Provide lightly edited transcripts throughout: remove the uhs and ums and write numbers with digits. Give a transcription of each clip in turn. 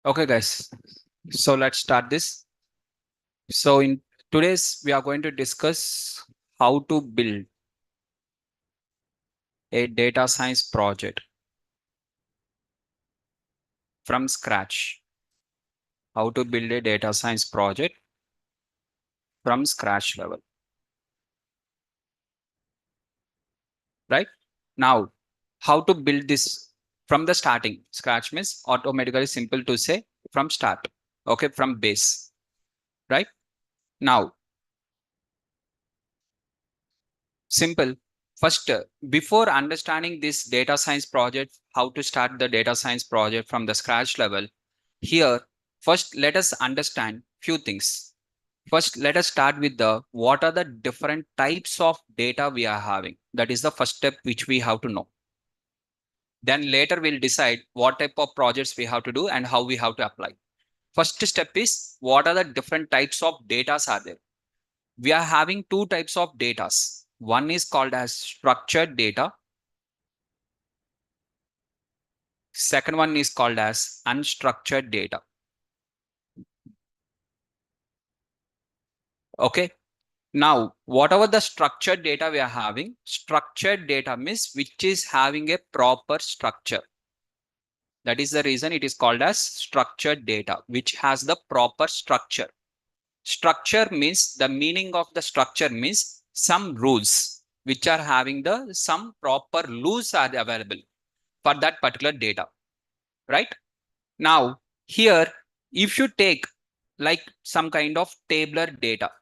Okay, guys. So let's start this. So in today's, we are going to discuss how to build a data science project from scratch. How to build a data science project from scratch level, right? Now, how to build this from the starting. Scratch means automatically simple to say from start. Okay, from base, right? Now, simple. First, before understanding this data science project, how to start the data science project from the scratch level, here, first let us understand few things. First, let us start with the what are the different types of data we are having. That is the first step which we have to know. Then later we'll decide what type of projects we have to do and how we have to apply. First step is what are the different types of data are there. We are having two types of data. One is called as structured data. Second one is called as unstructured data. Okay. Now, whatever the structured data we are having, structured data means which is having a proper structure. That is the reason it is called as structured data, which has the proper structure. Structure means the meaning of the structure means some rules which are having the some proper rules are available for that particular data, right? Now, here, if you take like some kind of tabular data,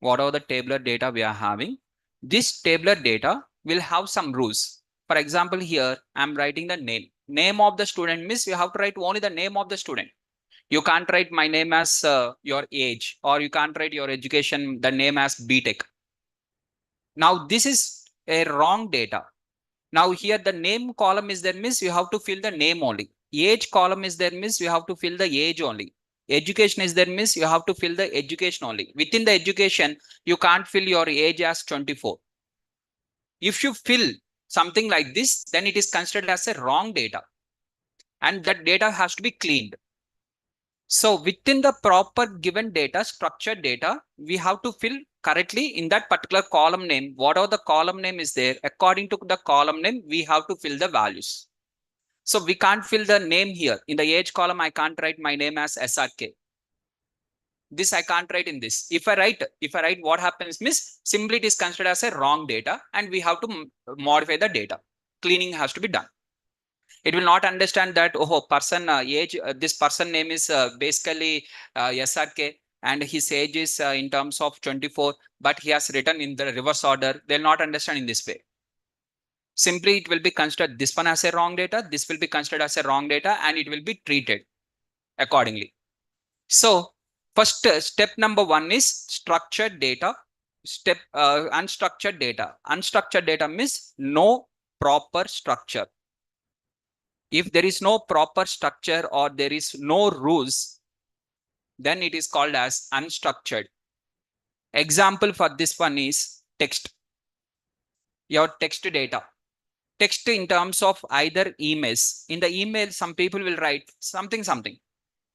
whatever the tabular data we are having, this tabular data will have some rules. For example, here I'm writing the name. Name of the student means you have to write only the name of the student. You can't write my name as your age, or you can't write your education, the name as BTech. Now, this is a wrong data. Now, here the name column is there means you have to fill the name only. Age column is there means you have to fill the age only. Education is there means you have to fill the education only. Within the education, you can't fill your age as 24. If you fill something like this, then it is considered as a wrong data. And that data has to be cleaned. So within the proper given data, structured data, we have to fill correctly in that particular column name. Whatever the column name is there, according to the column name, we have to fill the values. So we can't fill the name here. In the age column, I can't write my name as SRK. This I can't write in this. If I write what happens means simply it is considered as a wrong data and we have to modify the data. Cleaning has to be done. It will not understand that, oh, person age, this person name is basically SRK and his age is in terms of 24, but he has written in the reverse order. They'll not understand in this way. Simply it will be considered this one as a wrong data, this will be considered as a wrong data, and it will be treated accordingly. So first step number one is structured data. Step unstructured data. Unstructured data means no proper structure. If there is no proper structure or there is no rules, then it is called as unstructured. Example for this one is text. Your text data. Text in terms of either emails. In the email, some people will write something.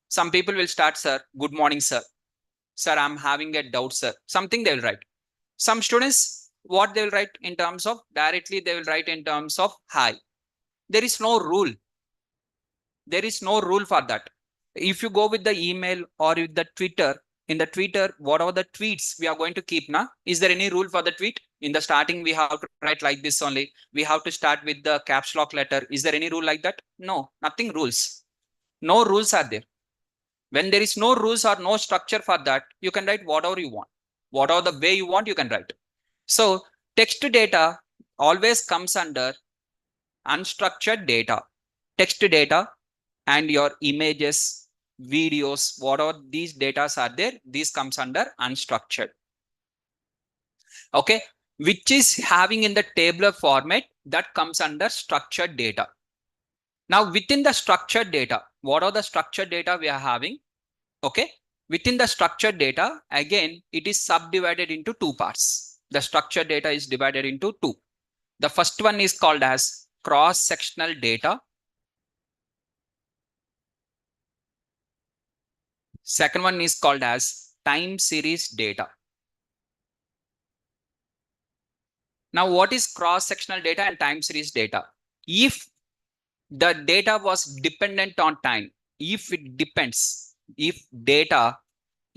Some people will start, sir, good morning, sir. Sir, I'm having a doubt, sir. Something they will write. Some students, what they will write in terms of directly, they will write in terms of hi. There is no rule. There is no rule for that. If you go with the email or with the Twitter, in the Twitter, whatever the tweets we are going to keep now, is there any rule for the tweet? In the starting, we have to write like this only. We have to start with the caps lock letter. Is there any rule like that? No, nothing rules. No rules are there. When there is no rules or no structure for that, you can write whatever you want. Whatever the way you want, you can write. So text data always comes under unstructured data. Text data and your images, videos, whatever these data are there, these comes under unstructured. Okay, which is having in the tabular format, that comes under structured data. Now within the structured data, what are the structured data we are having? Okay, within the structured data, again, it is subdivided into two parts. The structured data is divided into two. The first one is called as cross-sectional data. Second one is called as time series data. Now, what is cross-sectional data and time series data? If the data was dependent on time, if data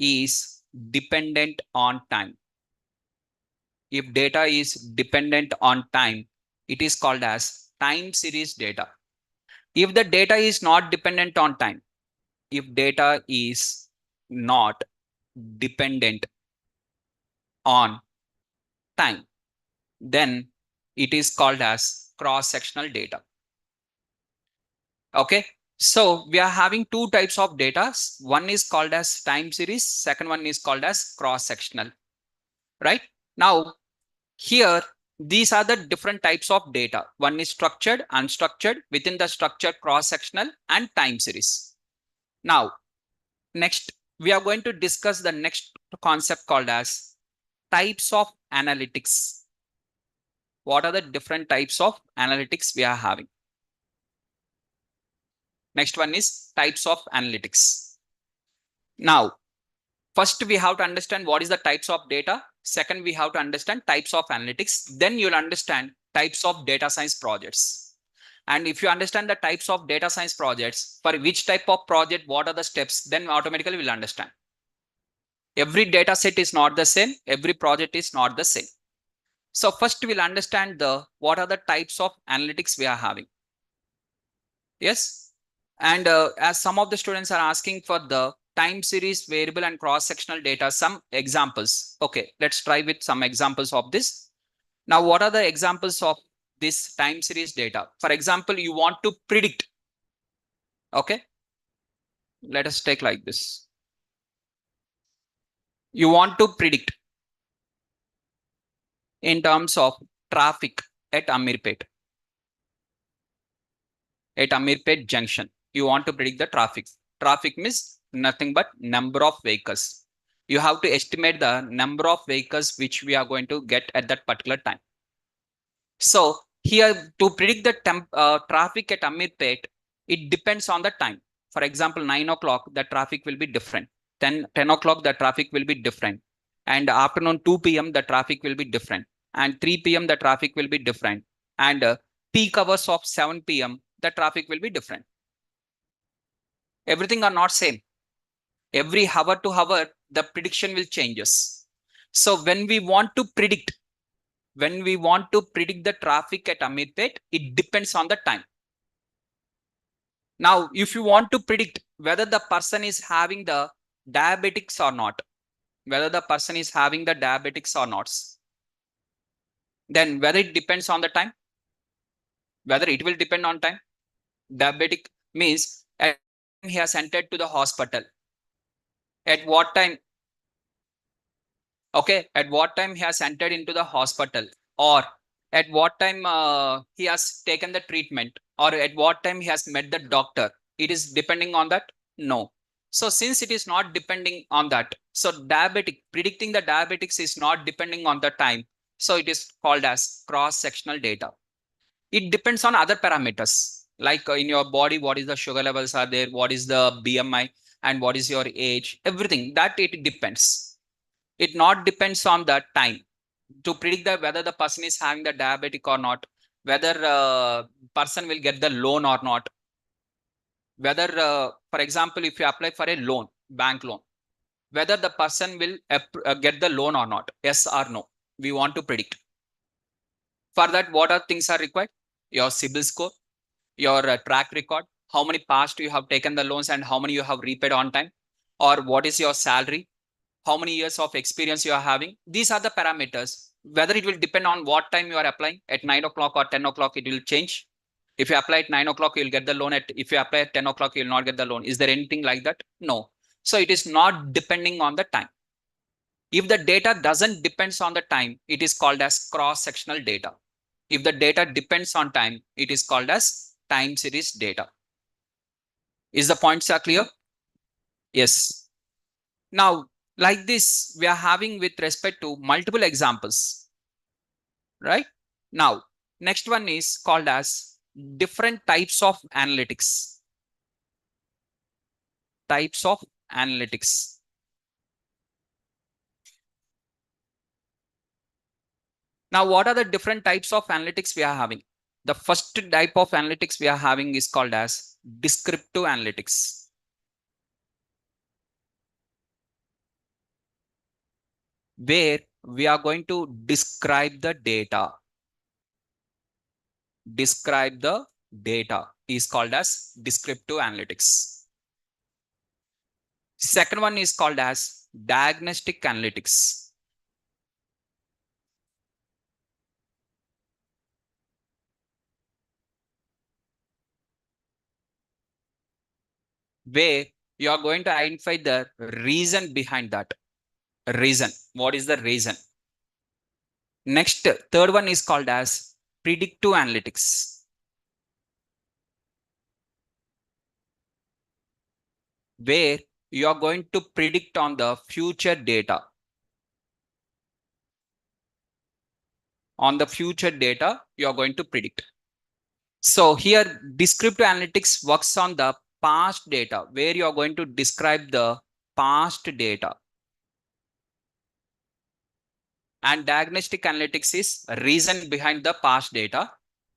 is dependent on time, if data is dependent on time, it is called as time series data. If the data is not dependent on time, if data is not dependent on time, then it is called as cross-sectional data. Okay, so we are having two types of data. One is called as time series, second one is called as cross-sectional, right? Now, here, these are the different types of data. One is structured, unstructured, within the structured, cross-sectional, and time series. Now, next, we are going to discuss the next concept called as types of analytics. What are the different types of analytics we are having? Next one is types of analytics. Now, first we have to understand what is the types of data. Second, we have to understand types of analytics. Then you'll understand types of data science projects. And if you understand the types of data science projects, for which type of project, what are the steps, then automatically we'll understand. Every data set is not the same. Every project is not the same. So first we'll understand what are the types of analytics we are having. Yes. And as some of the students are asking for the time series, variable, and cross-sectional data, some examples. Okay, let's try with some examples of this. Now, what are the examples of this time series data? For example, you want to predict. Okay, let us take like this. You want to predict in terms of traffic at Amirpet. At Amirpet Junction, you want to predict the traffic. Traffic means nothing but number of vehicles. You have to estimate the number of vehicles which we are going to get at that particular time. So here, to predict the traffic at Amirpet, it depends on the time. For example, 9 o'clock, the traffic will be different. 10 o'clock, the traffic will be different. And afternoon 2 p.m., the traffic will be different. And 3 p.m., the traffic will be different. And peak hours of 7 p.m., the traffic will be different. Everything are not same. Every hour to hour, the prediction will changes. So when we want to predict the traffic at Amirpet, it depends on the time. Now, if you want to predict whether the person is having the diabetics or not, then whether it depends on the time, whether it will depend on time. Diabetic means at he has entered to the hospital. At what time? Okay, at what time he has entered into the hospital, or at what time he has taken the treatment, or at what time he has met the doctor. It is depending on that? No. So since it is not depending on that, so predicting the diabetics is not depending on the time. So it is called as cross-sectional data. It depends on other parameters, like in your body, what is the sugar levels are there, what is the BMI, and what is your age, everything that it depends. It not depends on the time to predict that whether the person is having the diabetic or not, whether person will get the loan or not, whether, for example, if you apply for a loan, bank loan, whether the person will get the loan or not, yes or no, we want to predict. For that, what are things are required? Your CIBIL score, your track record, how many past you have taken the loans and how many you have repaid on time, or what is your salary, how many years of experience you are having. These are the parameters. Whether it will depend on what time you are applying, at 9 o'clock or 10 o'clock, it will change. If you apply at 9 o'clock, you'll get the loan. If you apply at 10 o'clock, you'll not get the loan. Is there anything like that? No. So it is not depending on the time. If the data doesn't depends on the time, it is called as cross-sectional data. If the data depends on time, it is called as time series data. Is the points are clear? Yes. Now, like this, we are having with respect to multiple examples, right? Now, next one is called as different types of analytics. Types of analytics. Now, what are the different types of analytics we are having? The first type of analytics we are having is called as descriptive analytics, where we are going to describe the data. Describe the data is called as descriptive analytics. Second one is called as diagnostic analytics, where you are going to identify the reason behind that. Reason. What is the reason? Next, third one is called as predictive analytics, where you are going to predict on the future data. On the future data, you are going to predict. So here, descriptive analytics works on the past data, where you are going to describe the past data. And diagnostic analytics is reason behind the past data.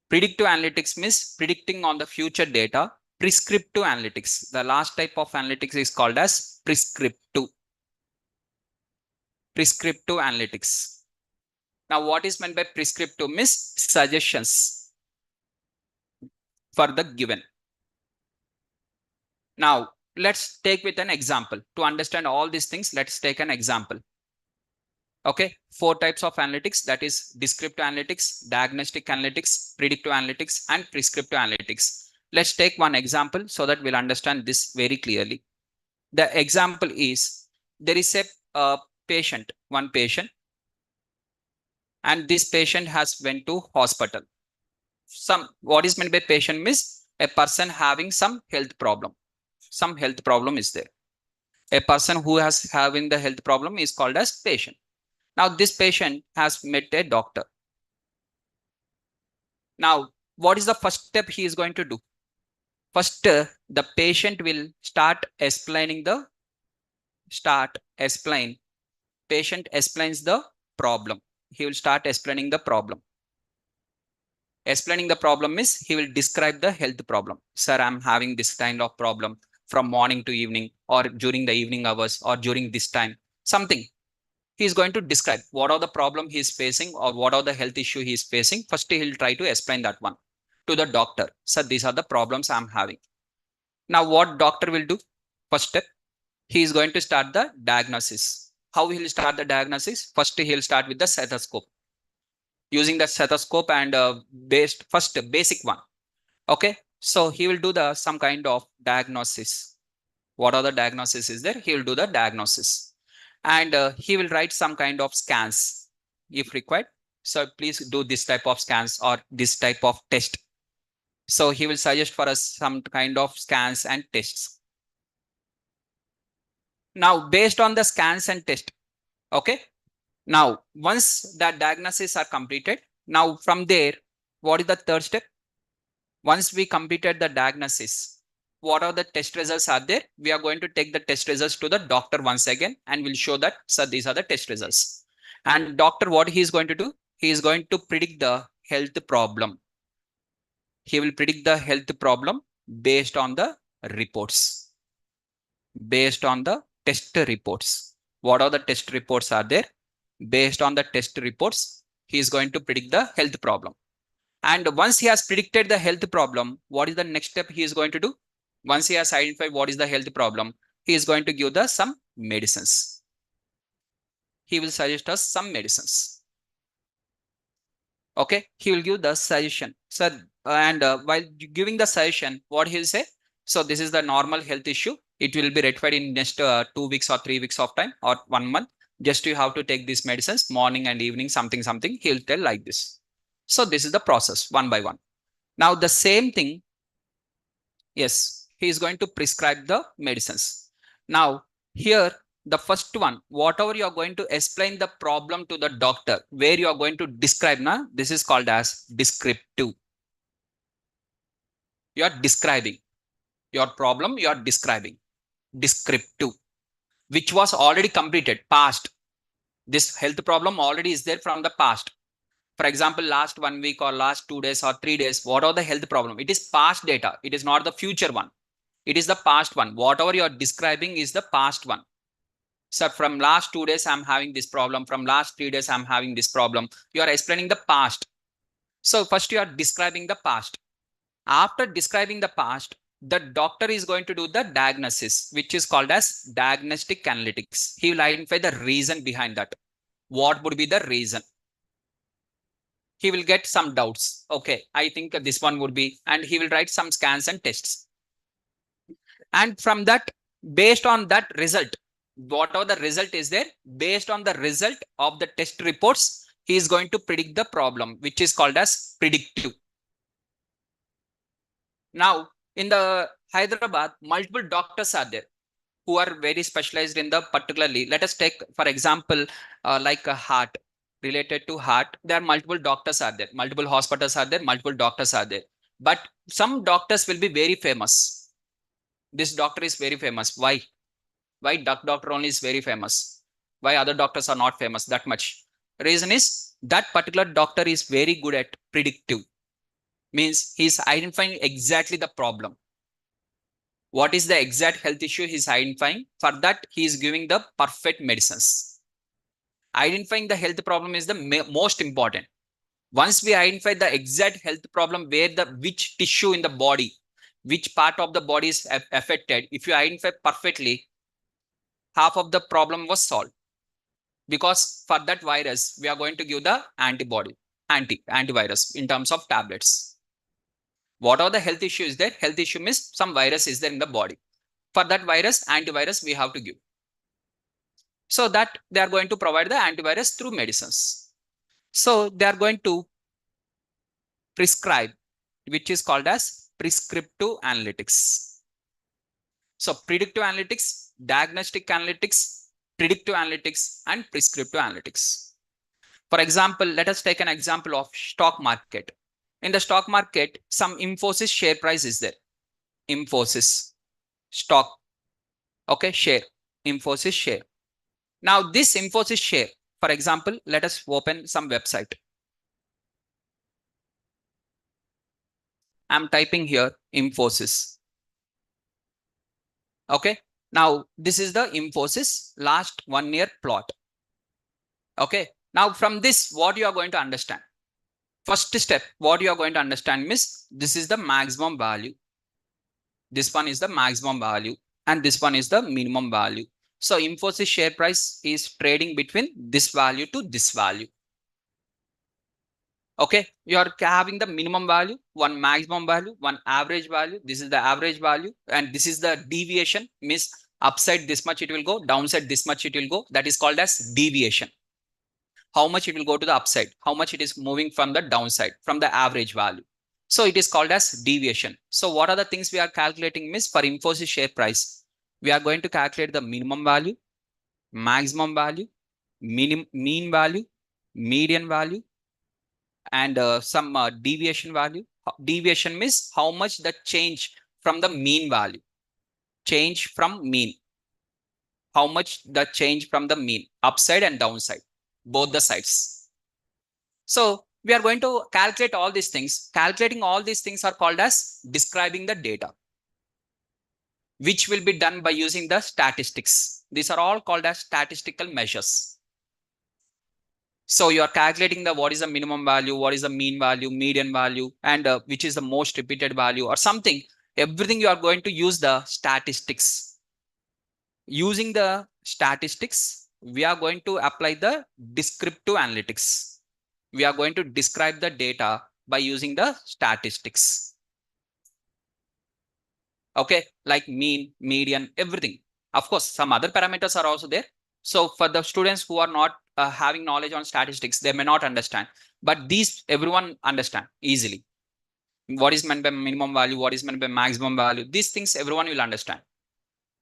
Predictive analytics means predicting on the future data. Prescriptive analytics, the last type of analytics is called as prescriptive. Prescriptive analytics. Now, what is meant by prescriptive means suggestions for the given. Now, let's take with an example. To understand all these things, let's take an example. Okay, 4 types of analytics, that is descriptive analytics, diagnostic analytics, predictive analytics, and prescriptive analytics. Let's take one example so that we'll understand this very clearly. The example is there is a patient, one patient, and this patient has went to hospital. What is meant by patient means a person having some health problem. Some health problem is there. A person who has having the health problem is called as patient. Now, this patient has met a doctor. Now, what is the first step he is going to do? First, the patient will patient explains the problem. He will start explaining the problem. Explaining the problem is he will describe the health problem. Sir, I'm having this kind of problem from morning to evening, or during the evening hours, or during this time, something. He is going to describe what are the problem he is facing, or what are the health issue he is facing. First, he will try to explain that one to the doctor. Sir, these are the problems I'm having. Now, what doctor will do? First step, he is going to start the diagnosis. How he will start the diagnosis? First, he will start with the stethoscope. Using the stethoscope and basic one. Okay, so he will do the some kind of diagnosis. What are the diagnosis is there? He will do the diagnosis, and he will write some kind of scans if required. So please do this type of scans or this type of test. So he will suggest for us some kind of scans and tests. Now, based on the scans and test, okay. Now, once that diagnosis are completed, now from there, what is the third step? Once we completed the diagnosis, what are the test results are there? We are going to take the test results to the doctor once again, and we'll show that, sir, these are the test results. And doctor, what he is going to do? He is going to predict the health problem. He will predict the health problem based on the reports. Based on the test reports. What are the test reports are there? Based on the test reports, he is going to predict the health problem. And once he has predicted the health problem, what is the next step he is going to do? Once he has identified what is the health problem, he is going to give the some medicines. He will suggest us some medicines. Okay, he will give the suggestion. So, and while giving the suggestion, what he will say? So this is the normal health issue. It will be rectified in next 2 weeks or 3 weeks of time, or 1 month. Just you have to take these medicines morning and evening, something. He will tell like this. So this is the process one by one. Now the same thing, yes, he is going to prescribe the medicines. Now here, the first one, whatever you are going to explain the problem to the doctor, where you are going to describe, this is called as descriptive. You are describing your problem, you are describing. descriptive, which was already completed, past. This health problem already is there from the past. For example, last 1 week or last 2 days or 3 days, what are the health problem? It is past data. It is not the future one. It is the past one. Whatever you are describing is the past one. So from last 2 days, I'm having this problem. From last 3 days, I'm having this problem. You are explaining the past. So first you are describing the past. After describing the past, the doctor is going to do the diagnosis, which is called as diagnostic analytics. He will identify the reason behind that. What would be the reason? He will get some doubts. Okay, I think this one would be, and he will write some scans and tests. And from that, based on that result, whatever the result is there, based on the result of the test reports, he is going to predict the problem, which is called as predictive. Now, in the Hyderabad, multiple doctors are there who are very specialized in the particularly. Let us take, for example, like a heart, related to heart. There are multiple doctors are there, multiple hospitals are there, multiple doctors are there. But some doctors will be very famous. This doctor is very famous. Why? Why doctor only is very famous? Why other doctors are not famous that much? Reason is that particular doctor is very good at predictive. Means he's identifying exactly the problem. What is the exact health issue he's identifying? For that, he is giving the perfect medicines. Identifying the health problem is the most important. Once we identify the exact health problem, where the which tissue in the body, which part of the body is affected, if you identify perfectly, half of the problem was solved. Because for that virus, we are going to give the antibody, antivirus in terms of tablets. What are the health issues there? Health issue means some virus is there in the body. For that virus, antivirus we have to give. So that they are going to provide the antivirus through medicines. So they are going to prescribe, which is called as prescriptive analytics. So predictive analytics, diagnostic analytics, predictive analytics, and prescriptive analytics. For example, let us take an example of stock market. In the stock market, some Infosys share price is there. Infosys stock. Okay, share. Infosys share. Now this Infosys share, for example, let us open some website. I'm typing here Infosys. Okay. Now this is the Infosys last 1 year plot. Okay. Now from this, what you are going to understand? First step, what you are going to understand is this is the maximum value. This one is the maximum value and this one is the minimum value. So Infosys share price is trading between this value to this value. Okay, you are having the minimum value, one maximum value, one average value. This is the average value and this is the deviation, means upside this much it will go, downside this much it will go. That is called as deviation. How much it will go to the upside, how much it is moving from the downside, from the average value. So it is called as deviation. So what are the things we are calculating? Means for Infosys share price, we are going to calculate the minimum value, maximum value, mean value, median value, and some deviation value. Deviation means how much the change from the mean value, change from mean, how much the change from the mean, upside and downside, both the sides. So we are going to calculate all these things. Calculating all these things are called as describing the data, which will be done by using the statistics. These are all called as statistical measures. So you are calculating the what is the minimum value, what is the mean value, median value, and which is the most repeated value or something. Everything you are going to use the statistics. Using the statistics, we are going to apply the descriptive analytics. We are going to describe the data by using the statistics. Okay, like mean, median, everything. Of course, some other parameters are also there. So for the students who are not having knowledge on statistics, they may not understand, but these everyone understand easily. What is meant by minimum value, what is meant by maximum value, these things everyone will understand.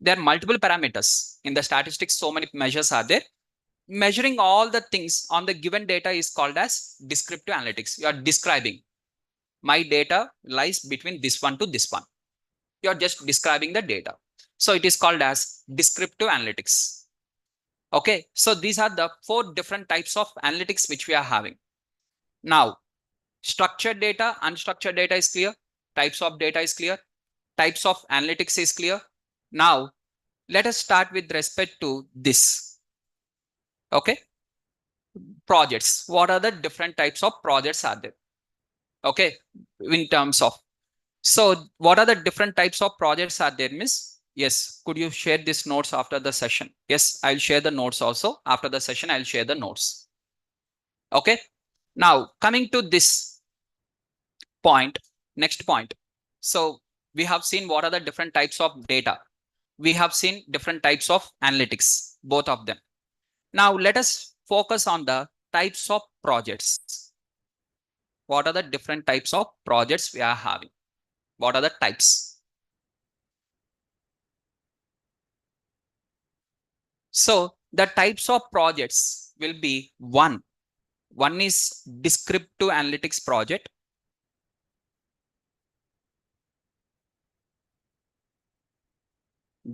There are multiple parameters in the statistics. So many measures are there. Measuring all the things on the given data is called as descriptive analytics. You are describing my data lies between this one to this one. You are just describing the data. So it is called as descriptive analytics. Okay, so these are the 4 different types of analytics which we are having. Now, structured data, unstructured data is clear. Types of data is clear. Types of analytics is clear. Now, let us start with respect to this. Okay, projects. What are the different types of projects are there? Okay, in terms of. So, what are the different types of projects are there, Miss? Yes, could you share these notes after the session? Yes, I'll share the notes also. After the session, I'll share the notes. Okay, now coming to this point, next point. So we have seen what are the different types of data. We have seen different types of analytics, both of them. Now let us focus on the types of projects. What are the different types of projects we are having? What are the types? So the types of projects will be one is descriptive analytics project.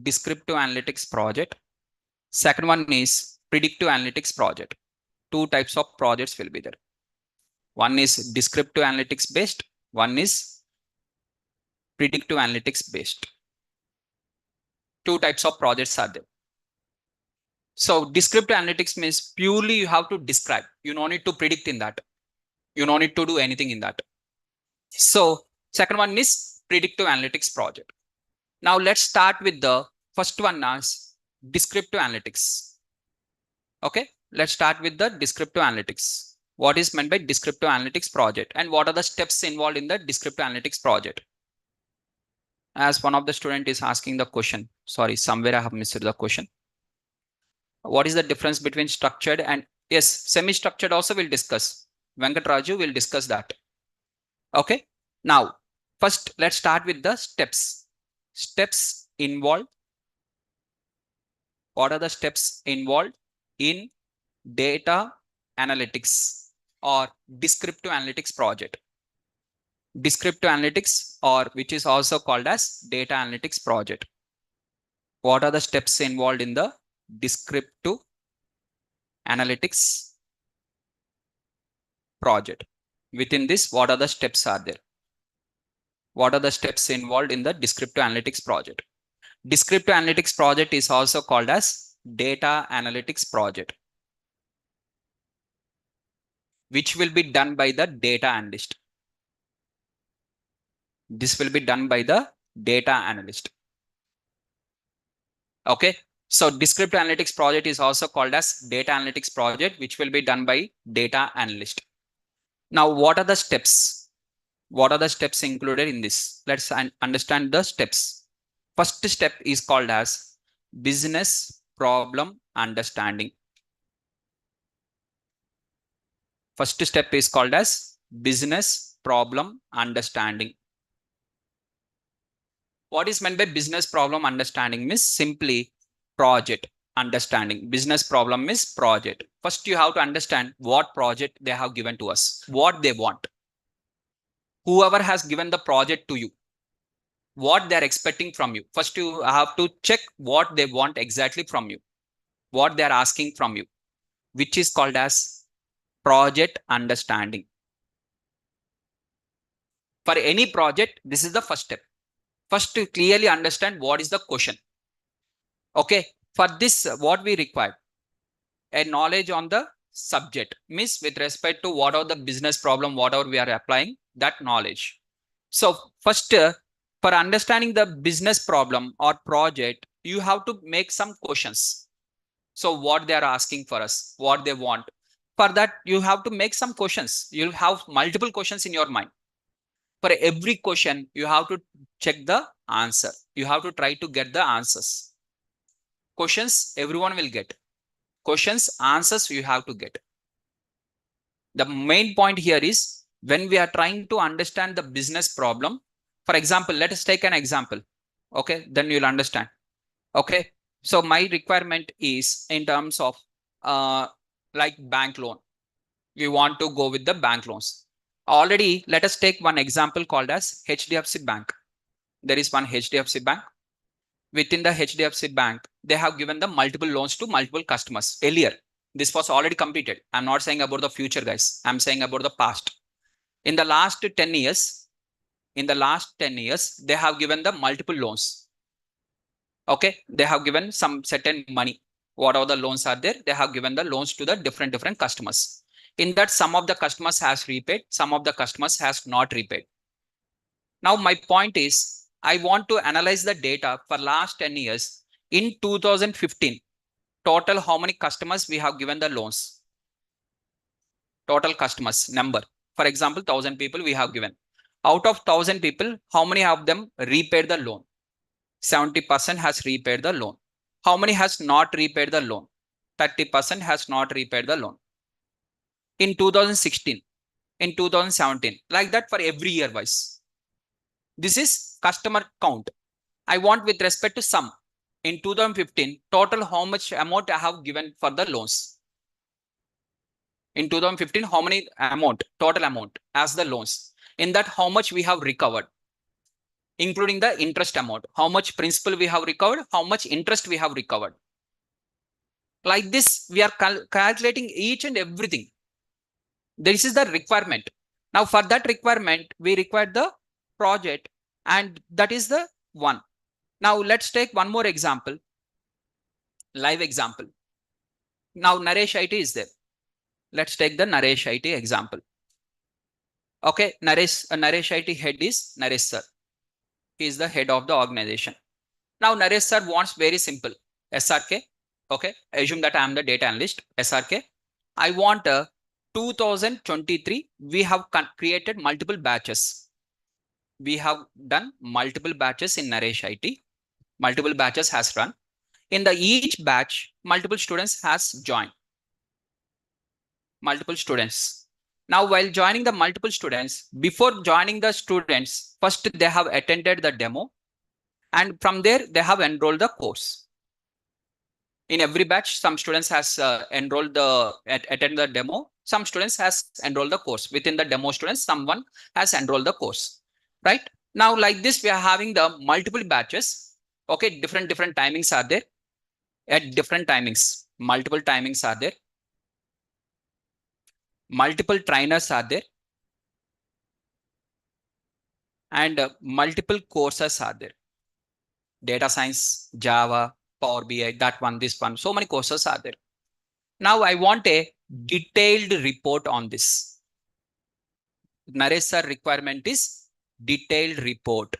Descriptive analytics project. Second one is predictive analytics project. 2 types of projects will be there. One is descriptive analytics based. One is predictive analytics based. 2 types of projects are there. So descriptive analytics means purely you have to describe. You don't need to predict in that. You don't need to do anything in that. So second one is predictive analytics project. Now let's start with the first one as descriptive analytics. Okay, let's start with the descriptive analytics. What is meant by descriptive analytics project and what are the steps involved in the descriptive analytics project? As one of the student is asking the question, sorry, somewhere I have missed the question. What is the difference between structured and yes, semi-structured also we'll discuss. Venkat Raju will discuss that. Okay, now first let's start with the steps. Steps involved. What are the steps involved in data analytics or descriptive analytics project? Descriptive analytics, or which is also called as data analytics project. What are the steps involved in the descriptive analytics project? Within this, what are the steps are there? What are the steps involved in the descriptive analytics project? Descriptive analytics project is also called as data analytics project, which will be done by the data analyst. This will be done by the data analyst. Okay, so descriptive analytics project is also called as data analytics project, which will be done by data analyst. Now, what are the steps? What are the steps included in this? Let's understand the steps. First step is called as business problem understanding. First step is called as business problem understanding. What is meant by business problem understanding means simply project understanding. Business problem is project. First, you have to understand what project they have given to us, what they want. Whoever has given the project to you, what they're expecting from you. First, you have to check what they want exactly from you, what they're asking from you, which is called as project understanding. For any project, this is the first step. First, to clearly understand what is the question. Okay, for this, what we require? A knowledge on the subject, means with respect to what are the business problem, whatever we are applying, that knowledge. So first, for understanding the business problem or project, you have to make some questions. So what they are asking for us, what they want. For that, you have to make some questions. You'll have multiple questions in your mind. For every question, you have to check the answer. You have to try to get the answers. Questions, everyone will get. Questions, answers, you have to get. The main point here is when we are trying to understand the business problem. For example, let us take an example. Okay, then you'll understand. Okay, so my requirement is in terms of like bank loan. We want to go with the bank loans. Already, let us take one example called as HDFC Bank. There is one HDFC Bank. within the HDFC Bank, they have given the multiple loans to multiple customers earlier. This was already completed. I'm not saying about the future, guys. I'm saying about the past. In the last 10 years, they have given the multiple loans. Okay, they have given some certain money. Whatever the loans are there, they have given the loans to the different customers. In that, some of the customers has repaid, some of the customers has not repaid. Now, my point is, I want to analyze the data for last 10 years. In 2015, total how many customers we have given the loans? Total customers number. For example, 1,000 people we have given. Out of 1,000 people, how many of them repaid the loan? 70% has repaid the loan. How many has not repaid the loan? 30% has not repaid the loan. In 2016, in 2017, like that for every year wise. This is customer count. I want with respect to sum. In 2015, total how much amount I have given for the loans? In 2015, how many amount, total amount as the loans? In that, how much we have recovered? Including the interest amount. How much principal we have recovered? How much interest we have recovered? Like this, we are calculating each and everything. This is the requirement. Now, for that requirement, we require the project, and that is the one. Now, let's take one more example, live example. Now, Naresh IT is there. Let's take the Naresh IT example. Okay, Naresh IT head is Naresh sir. He is the head of the organization. Now, Naresh sir wants very simple SRK. Okay, assume that I am the data analyst. SRK. I want 2023. We have created multiple batches. We have done multiple batches in Naresh IT. Multiple batches has run. In the each batch, multiple students has joined. Multiple students. Now, while joining the multiple students, before joining the students, first they have attended the demo, and from there they have enrolled the course. In every batch, some students has enrolled attend the demo. Some students has enrolled the course. Within the demo students, someone has enrolled the course. Right now, like this, we are having the multiple batches. Okay, different timings are there. At different timings, multiple timings are there. Multiple trainers are there, and multiple courses are there. Data science, Java, Power BI, that one, this one. So many courses are there. Now I want a detailed report on this. Naresh sir requirement is detailed report.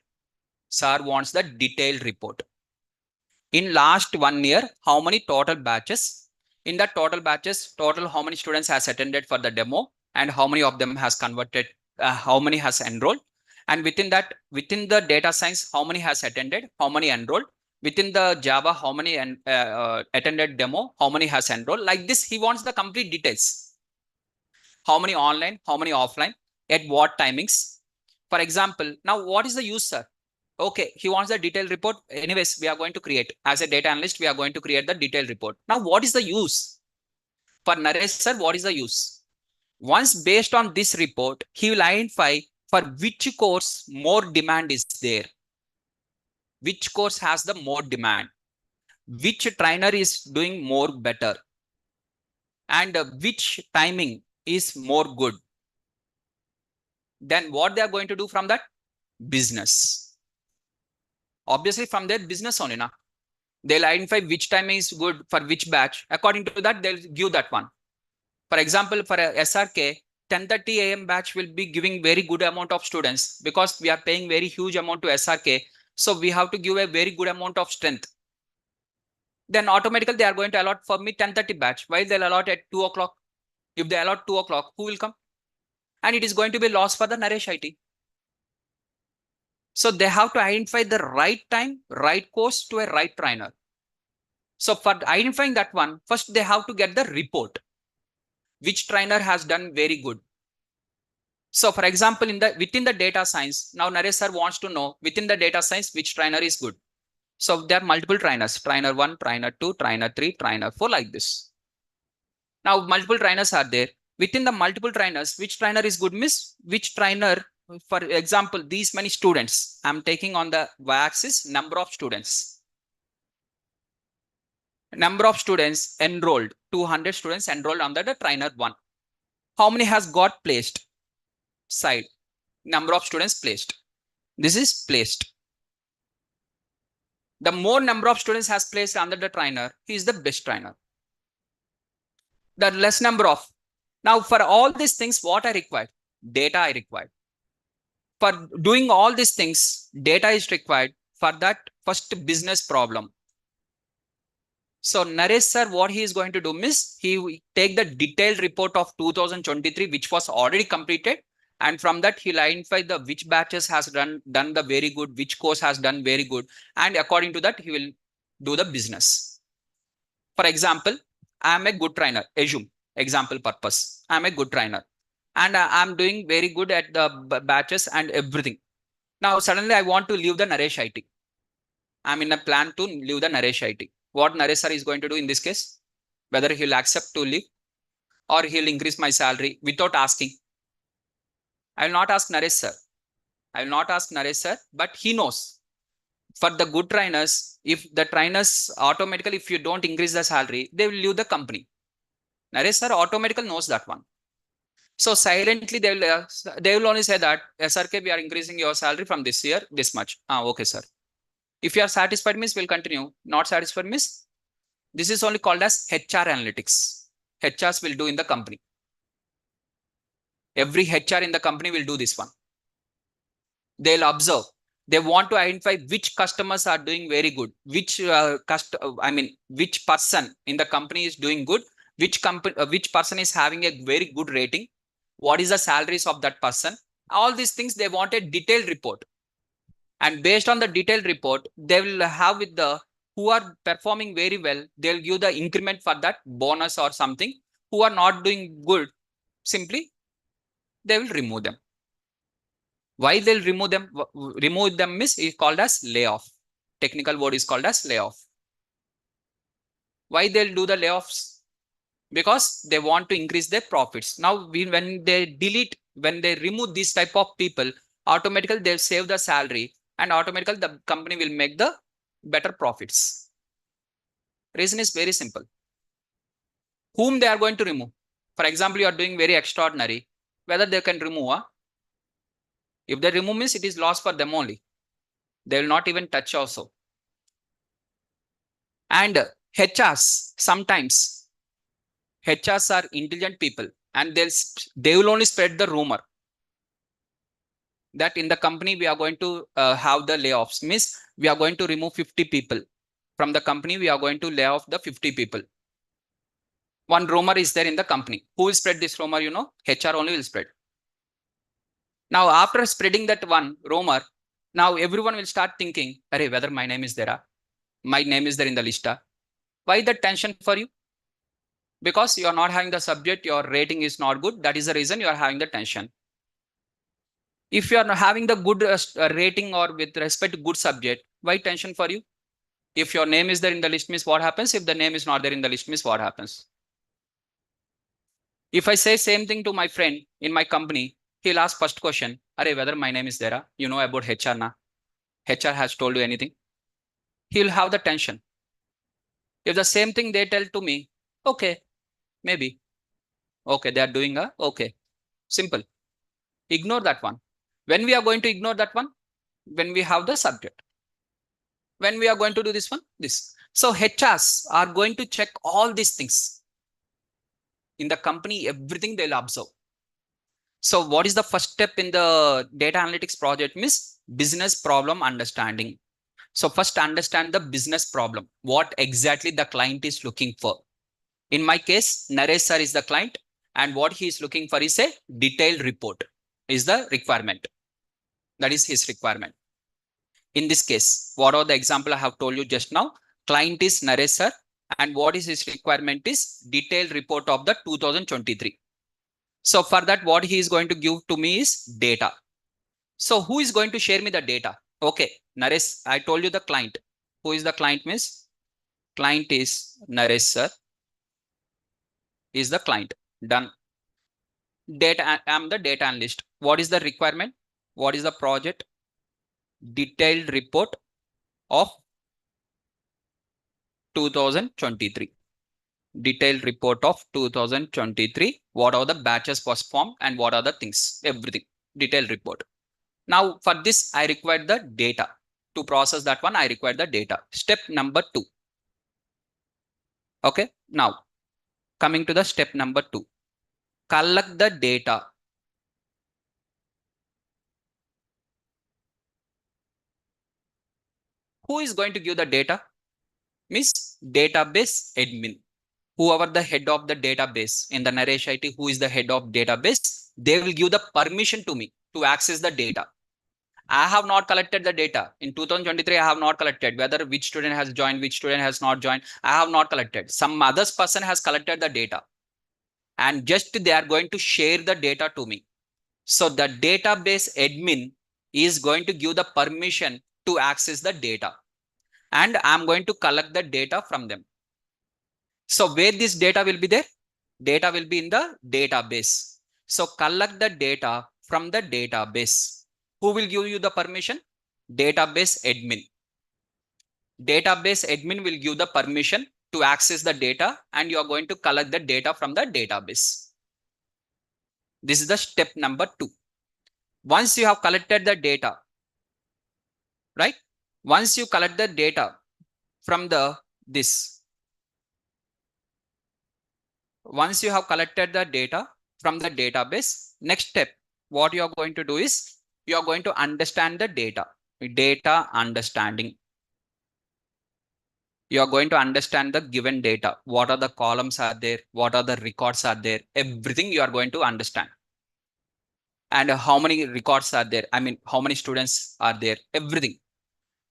Sir wants the detailed report. In last 1 year, how many total batches? In that total batches, total how many students has attended for the demo, and how many of them has converted, how many has enrolled, and within that, within the data science, how many has attended, how many enrolled, within the Java, how many attended demo, how many has enrolled. Like this, he wants the complete details. How many online, how many offline, at what timings. For example, now what is the user? Okay, he wants the detailed report. Anyways, we are going to create, as a data analyst, we are going to create the detailed report. Now, what is the use? For Naresh sir, what is the use? Once based on this report, he will identify for which course more demand is there. Which course has the more demand? Which trainer is doing more better? And which timing is more good? Then what they are going to do from that? Business. Obviously, from their business only, na. They'll identify which timing is good for which batch. According to that, they'll give that one. For example, for a SRK, 10:30 a.m. batch will be giving very good amount of students, because we are paying very huge amount to SRK. So we have to give a very good amount of strength. Then automatically they are going to allot for me 10:30 batch. Why they'll allot at 2 o'clock? If they allot 2 o'clock, who will come? And it is going to be loss for the Naresh IT. So they have to identify the right time, right course to a right trainer. So for identifying that one, first they have to get the report. Which trainer has done very good? So for example, within the data science, now Naresh sir wants to know within the data science which trainer is good. So there are multiple trainers, trainer 1, trainer 2, trainer 3, trainer 4, like this. Now multiple trainers are there. Within the multiple trainers, which trainer is good, miss? Which trainer, for example, these many students, I'm taking on the y-axis number of students. Number of students enrolled, 200 students enrolled under the trainer 1. How many has got placed? Side. Number of students placed. This is placed. The more number of students has placed under the trainer, he is the best trainer. The less number of. Now for all these things, what I required? Data I required. For doing all these things, data is required for that first business problem. So Naresh sir, what he is going to do is he will take the detailed report of 2023, which was already completed. And from that, he'll identify the which batches has done the very good, which course has done very good. And according to that, he will do the business. For example, I am a good trainer. Assume example purpose. I am a good trainer. And I am doing very good at the batches and everything. Now, suddenly I want to leave the Naresh IT. I'm in a plan to leave the Naresh IT. What Naresh sir is going to do in this case? Whether he'll accept to leave or he'll increase my salary without asking. I will not ask Naresh sir. I will not ask Naresh sir, but he knows. For the good trainers, if the trainers automatically, if you don't increase the salary, they will leave the company. Naresh sir automatically knows that one. So silently they will only say that SRK, we are increasing your salary from this year this much. Okay sir. If you are satisfied means we'll continue. Not satisfied means this is only called as HR analytics. HRs will do in the company. Every HR in the company will do this one. They'll observe. They want to identify which customers are doing very good, which which person in the company is doing good, which person is having a very good rating, what is the salaries of that person. All these things they want a detailed report. And based on the detailed report, they will have with the who are performing very well, they'll give the increment for that bonus or something. Who are not doing good, simply they will remove them. Why they'll remove them? Remove them is called as layoff. Technical word is called as layoff. Why they'll do the layoffs? Because they want to increase their profits. Now, when they remove this type of people, automatically they'll save the salary and automatically the company will make the better profits. Reason is very simple. Whom they are going to remove? For example, you are doing very extraordinary. Whether they can remove, if they remove means it is loss for them only. They will not even touch also. And HRs, sometimes HRs are intelligent people and they will only spread the rumor that in the company we are going to have the layoffs. Means we are going to remove 50 people. From the company, we are going to lay off the 50 people. One rumor is there in the company. Who will spread this rumor? HR only will spread. Now, after spreading that one rumor, now everyone will start thinking, whether my name is there. My name is there in the list. Why the tension for you? Because you are not having the subject, your rating is not good. That is the reason you are having the tension. If you are not having the good rating or with respect to good subject, why tension for you? If your name is there in the list means what happens? If the name is not there in the list means what happens? If I say same thing to my friend in my company, he'll ask first question, whether my name is there, you know about HR na? HR has told you anything? He'll have the tension. If the same thing they tell to me, okay, maybe. Okay, they are doing okay. Simple. Ignore that one. When we are going to ignore that one? When we have the subject. When we are going to do this one? This. So HRs are going to check all these things. In the company, everything they'll observe. So what is the first step in the data analytics project? Means business problem understanding. So first understand the business problem. What exactly the client is looking for. In my case, Naresh sir is the client and what he is looking for is a detailed report is the requirement. That is his requirement. In this case, what are the example I have told you just now? Client is Naresh sir and what is his requirement is detailed report of the 2023. So for that, what he is going to give to me is data. So who is going to share me the data? Okay, Naresh, I told you the client. Who is the client means? Client is Naresh sir. Is the client. Done. Data, I am the data analyst. What is the requirement? What is the project? Detailed report of 2023. Detailed report of 2023. What are the batches was formed and what are the things? Everything. Detailed report. Now for this, I require the data. To process that one, I require the data. Step number 2. Okay. Now coming to the step number 2. Collect the data. Who is going to give the data? Means database admin. Whoever the head of the database in the Naresh IT, who is the head of database, they will give the permission to me to access the data. I have not collected the data. In 2023, I have not collected whether which student has joined, which student has not joined. I have not collected. Some other person has collected the data and just they are going to share the data to me. So the database admin is going to give the permission to access the data and I'm going to collect the data from them. So where this data will be there? Data will be in the database. So collect the data from the database. Who will give you the permission? Database admin. Database admin will give the permission to access the data and you are going to collect the data from the database. This is the step number 2. Once you have collected the data, right? Once you collect the data from once you have collected the data from the database, next step, what you are going to do is you are going to understand the data understanding. You are going to understand the given data. What are the columns are there? What are the records are there? Everything you are going to understand. And how many records are there? I mean, how many students are there? Everything.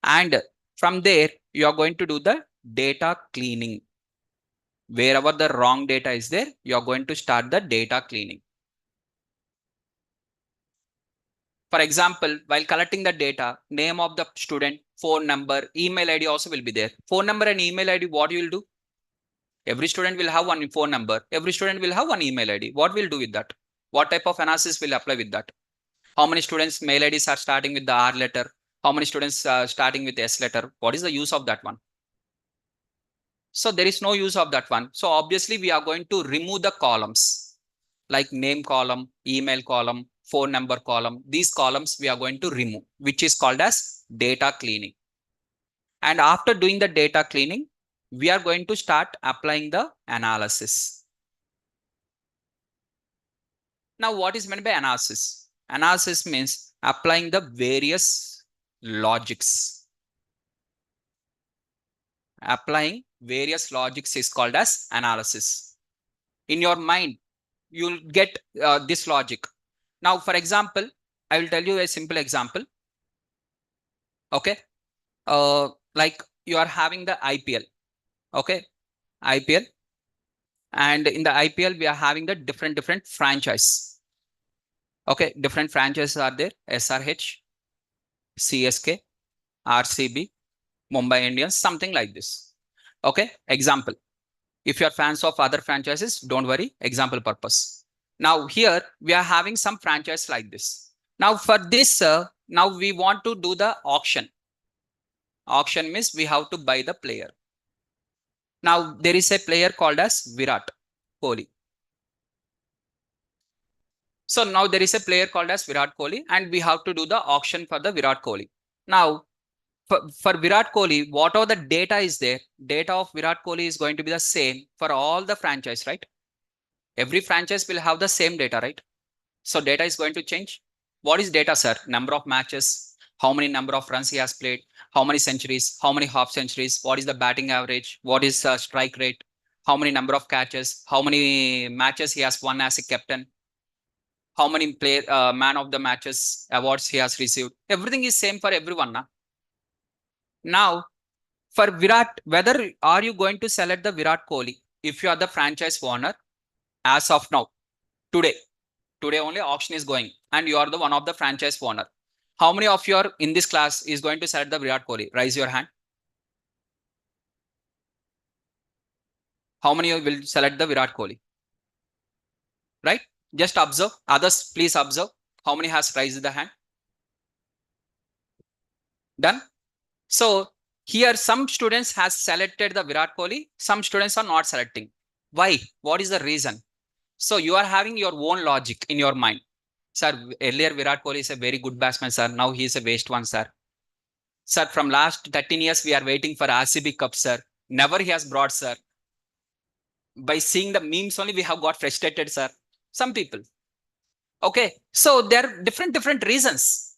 And from there, you are going to do the data cleaning. Wherever the wrong data is there, you are going to start the data cleaning. For example, while collecting the data, name of the student, phone number, email ID also will be there. Phone number and email ID, what you will do? Every student will have one phone number. Every student will have one email ID. What will do with that? What type of analysis will apply with that? How many students mail IDs are starting with the R letter? How many students are starting with S letter? What is the use of that one? So there is no use of that one. So obviously we are going to remove the columns like name column, email column, phone number column. These columns we are going to remove, which is called as data cleaning. And after doing the data cleaning, we are going to start applying the analysis. Now, what is meant by analysis? Analysis means applying the various logics. Applying various logics is called as analysis. In your mind, you'll get this logic. Now, for example, I will tell you a simple example. Okay. Like you are having the IPL. Okay. IPL. And in the IPL, we are having the different franchise. Okay. Different franchises are there. SRH, CSK, RCB, Mumbai Indians, something like this. Okay. Example. If you are fans of other franchises, don't worry. Example purpose. Now here we are having some franchise like this. Now for this, now we want to do the auction. Auction means we have to buy the player. Now there is a player called as Virat Kohli. So now there is a player called as Virat Kohli and we have to do the auction for the Virat Kohli. Now for Virat Kohli, whatever the data is there, data of Virat Kohli is going to be the same for all the franchise, right? Every franchise will have the same data, right? So data is going to change. What is data, sir? Number of matches, how many number of runs he has played, how many centuries, how many half centuries, what is the batting average, what is strike rate, how many number of catches, how many matches he has won as a captain, how many man of the matches awards he has received. Everything is same for everyone. Na? Now, for Virat, whether are you going to select the Virat Kohli if you are the franchise owner as of now, today only auction is going and you are the one of the franchise owner. How many of you are in this class is going to select the Virat Kohli? Raise your hand. How many will select the Virat Kohli? Right? Just observe. Others, please observe. How many has raised the hand? Done. So Here, some students has selected the Virat Kohli, some students are not selecting. Why? What is the reason? So you are having your own logic in your mind. Sir, earlier Virat Kohli is a very good batsman, sir. Now he is a waste one, sir. Sir, from last 13 years, we are waiting for RCB Cup, sir. Never he has brought, sir. By seeing the memes only, we have got frustrated, sir. Some people. Okay. So there are different reasons.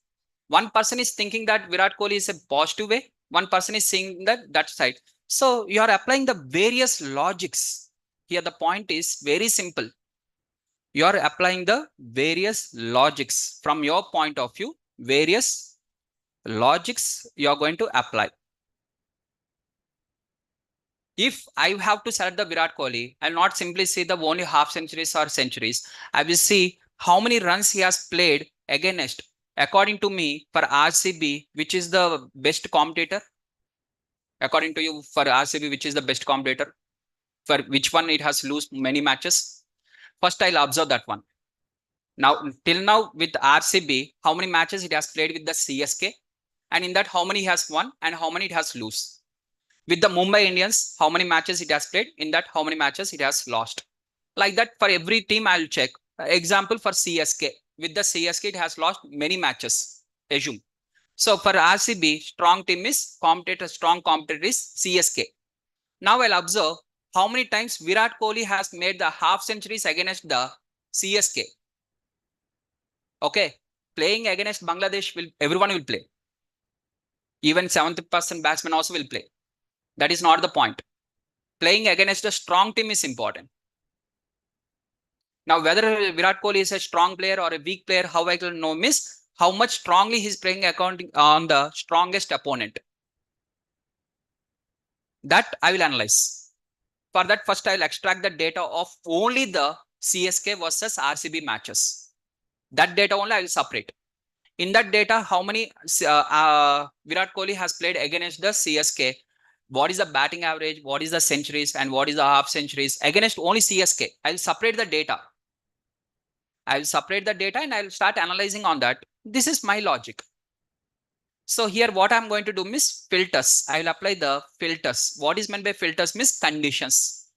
One person is thinking that Virat Kohli is a positive way. One person is seeing that side. So you are applying the various logics. Here, the point is very simple. You are applying the various logics from your point of view, various logics you are going to apply. If I have to select the Virat Kohli, I'll not simply see the only half centuries or centuries. I will see how many runs he has played against. According to me, for RCB, which is the best competitor? According to you, for RCB, which is the best competitor? For which one it has lost many matches? First, I'll observe that one. Now, till now with RCB, how many matches it has played with the CSK? And in that, how many he has won and how many it has lost? With the Mumbai Indians, how many matches it has played? In that, how many matches it has lost? Like that, for every team, I'll check. Example for CSK. With the CSK, it has lost many matches. Assume. So for RCB, strong team is competitor, strong competitor is CSK. Now I'll observe how many times Virat Kohli has made the half centuries against the CSK. Okay. Playing against Bangladesh, everyone will play. Even 70% batsmen also will play. That is not the point. Playing against a strong team is important. Now, whether Virat Kohli is a strong player or a weak player, how I can know is how much strongly he's playing on the strongest opponent. That I will analyze. For that, first I will extract the data of only the CSK versus RCB matches. That data only I will separate. In that data, how many Virat Kohli has played against the CSK? What is the batting average? What is the centuries? And what is the half centuries against only CSK? I'll separate the data. I'll separate the data and I'll start analyzing on that. This is my logic. So here what I'm going to do is filters. I'll apply the filters. What is meant by filters means conditions.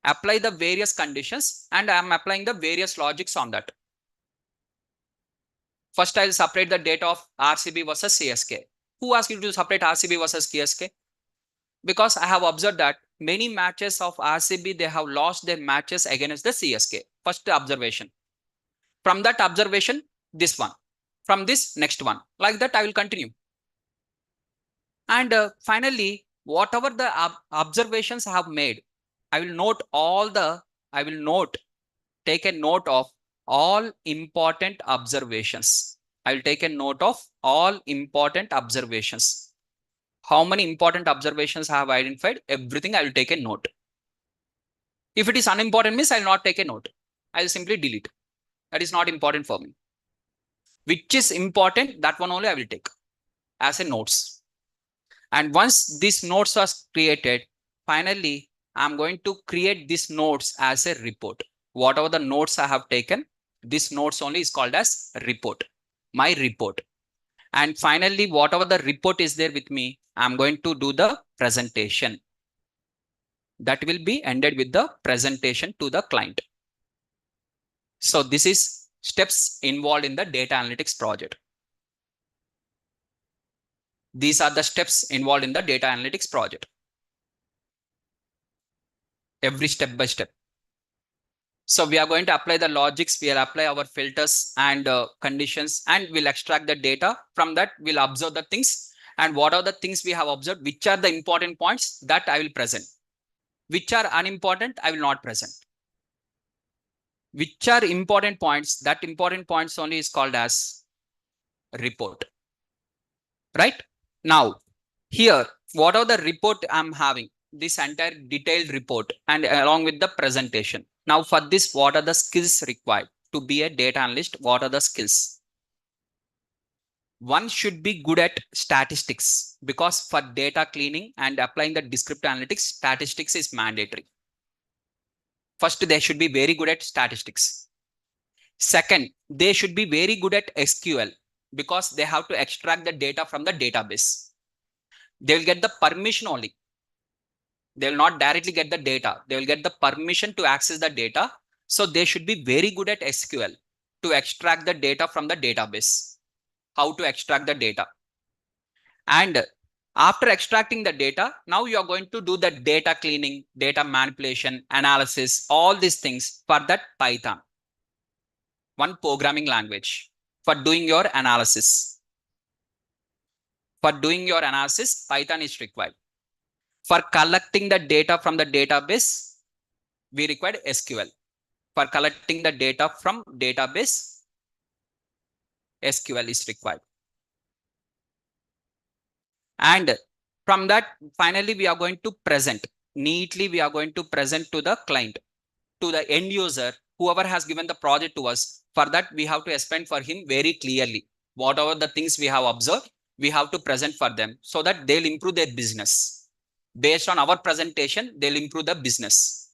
Apply the various conditions and I'm applying the various logics on that. First, I'll separate the data of RCB versus CSK. Who asked you to separate RCB versus CSK? Because I have observed that many matches of RCB, they have lost their matches against the CSK. First observation. From that observation, this one. From this, next one. Like that, I will continue. And finally, whatever the observations I have made, I will take a note of all important observations. I will take a note of all important observations. How many important observations I have identified? Everything I will take a note. If it is unimportant means I will not take a note. I will simply delete. That is not important for me. Which is important, that one only I will take as a notes. And once these notes are created, finally, I'm going to create these notes as a report. Whatever the notes I have taken, this notes only is called as report, my report. And finally, whatever the report is there with me, I'm going to do the presentation. That will be ended with the presentation to the client. So this is steps involved in the data analytics project. These are the steps involved in the data analytics project. Every step by step. So we are going to apply the logics. We'll apply our filters and conditions, and we'll extract the data. From that, we'll observe the things. And what are the things we have observed? Which are the important points that I will present? Which are unimportant, I will not present. Which are important points? That important points only is called as report. Right? Now, here, what are the report I'm having? This entire detailed report and along with the presentation. Now for this, what are the skills required to be a data analyst? What are the skills? One should be good at statistics, because for data cleaning and applying the descriptive analytics, statistics is mandatory. First, they should be very good at statistics. Second, they should be very good at SQL, because they have to extract the data from the database. They will get the permission only. They will not directly get the data. They will get the permission to access the data. So they should be very good at SQL to extract the data from the database. How to extract the data. And after extracting the data, now you are going to do the data cleaning, data manipulation, analysis, all these things for that Python. One programming language for doing your analysis. For doing your analysis, Python is required. For collecting the data from the database, we require SQL. For collecting the data from database, SQL is required. And from that, finally, we are going to present. Neatly, we are going to present to the client, to the end user, whoever has given the project to us. For that, we have to explain for him very clearly. Whatever the things we have observed, we have to present for them so that they'll improve their business. Based on our presentation, they'll improve the business.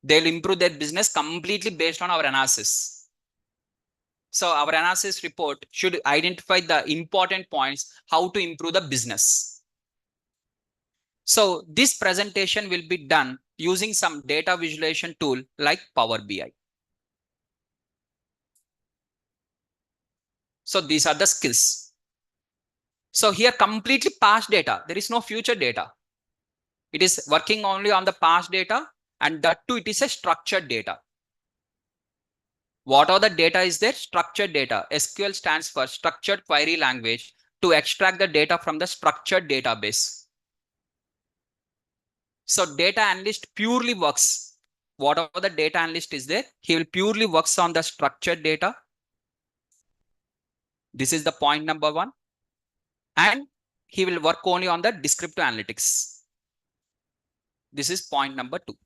They'll improve their business completely based on our analysis. So our analysis report should identify the important points, how to improve the business. So this presentation will be done using some data visualization tool like Power BI. So these are the skills. So here completely past data. There is no future data. It is working only on the past data, and that too it is a structured data. What are the data is there? Structured data. SQL stands for structured query language to extract the data from the structured database. So data analyst purely works. Whatever the data analyst is there, he will purely works on the structured data. This is the point number one. And he will work only on the descriptive analytics. This is point number two.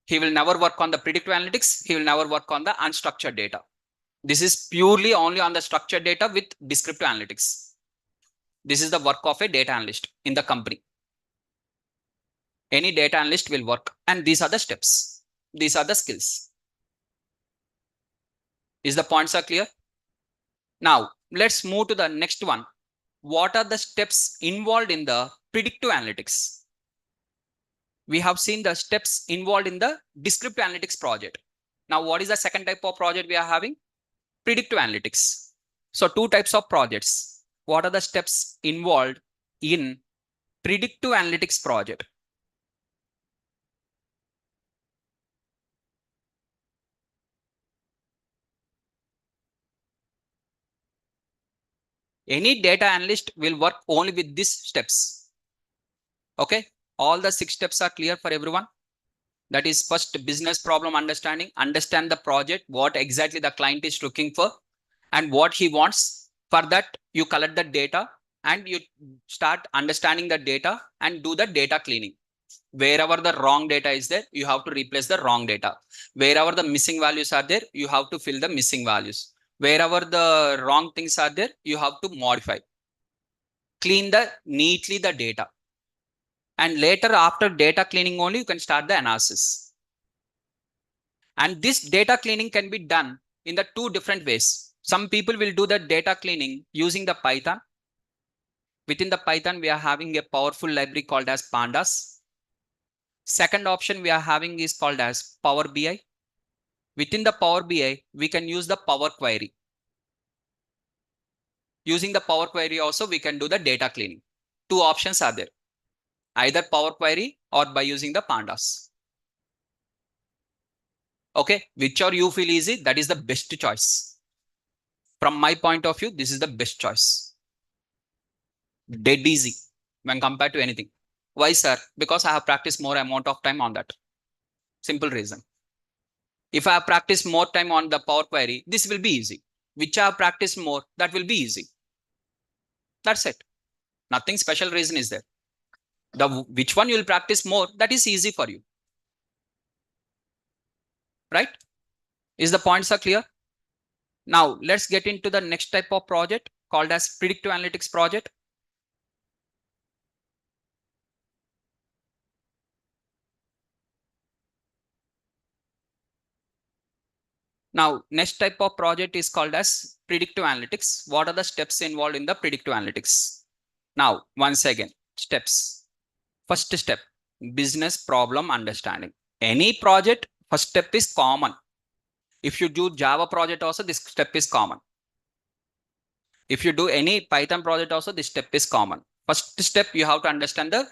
He will never work on the predictive analytics. He will never work on the unstructured data. This is purely only on the structured data with descriptive analytics. This is the work of a data analyst in the company. Any data analyst will work, and these are the steps. These are the skills. Is the points are clear? Now let's move to the next one. What are the steps involved in the predictive analytics? We have seen the steps involved in the descriptive analytics project. Now, what is the second type of project we are having? Predictive analytics. So two types of projects. What are the steps involved in predictive analytics project? Any data analyst will work only with these steps. Okay. All the 6 steps are clear for everyone. That is first business problem understanding, understand the project, what exactly the client is looking for and what he wants. For that, you collect the data and you start understanding the data and do the data cleaning. Wherever the wrong data is there, you have to replace the wrong data. Wherever the missing values are there, you have to fill the missing values. Wherever the wrong things are there, you have to modify. Clean the neatly the data. And later, after data cleaning only, you can start the analysis. And this data cleaning can be done in the 2 different ways. Some people will do the data cleaning using the Python. Within the Python, we are having a powerful library called as pandas. Second option we are having is called as Power BI. Within the Power BI, we can use the Power Query. Using the Power Query also, we can do the data cleaning. 2 options are there. Either Power Query or by using the pandas. Okay, whichever you feel easy, that is the best choice. From my point of view, this is the best choice. Dead easy when compared to anything. Why, sir? Because I have practiced more amount of time on that. Simple reason. If I have practiced more time on the Power Query, this will be easy. Which I have practiced more, that will be easy. That's it. Nothing special reason is there. Which one you will practice more, that is easy for you. Right? Is the points are clear? Now let's get into the next type of project called as predictive analytics project. Now, next type of project is called as predictive analytics. What are the steps involved in the predictive analytics? Now, once again, steps. First step, business problem understanding. Any project, first step is common. If you do Java project also, this step is common. If you do any Python project also, this step is common. First step, you have to understand the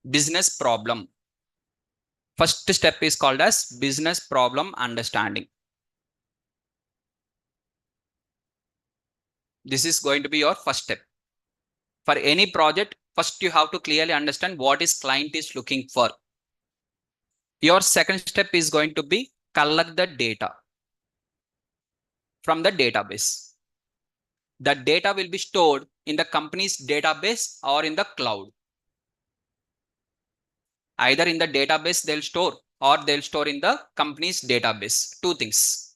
business problem. First step is called as business problem understanding. This is going to be your first step. For any project, first you have to clearly understand what is client is looking for. Your second step is going to be collect the data from the database. The data will be stored in the company's database or in the cloud. Either in the database they'll store or they'll store in the company's database. Two things.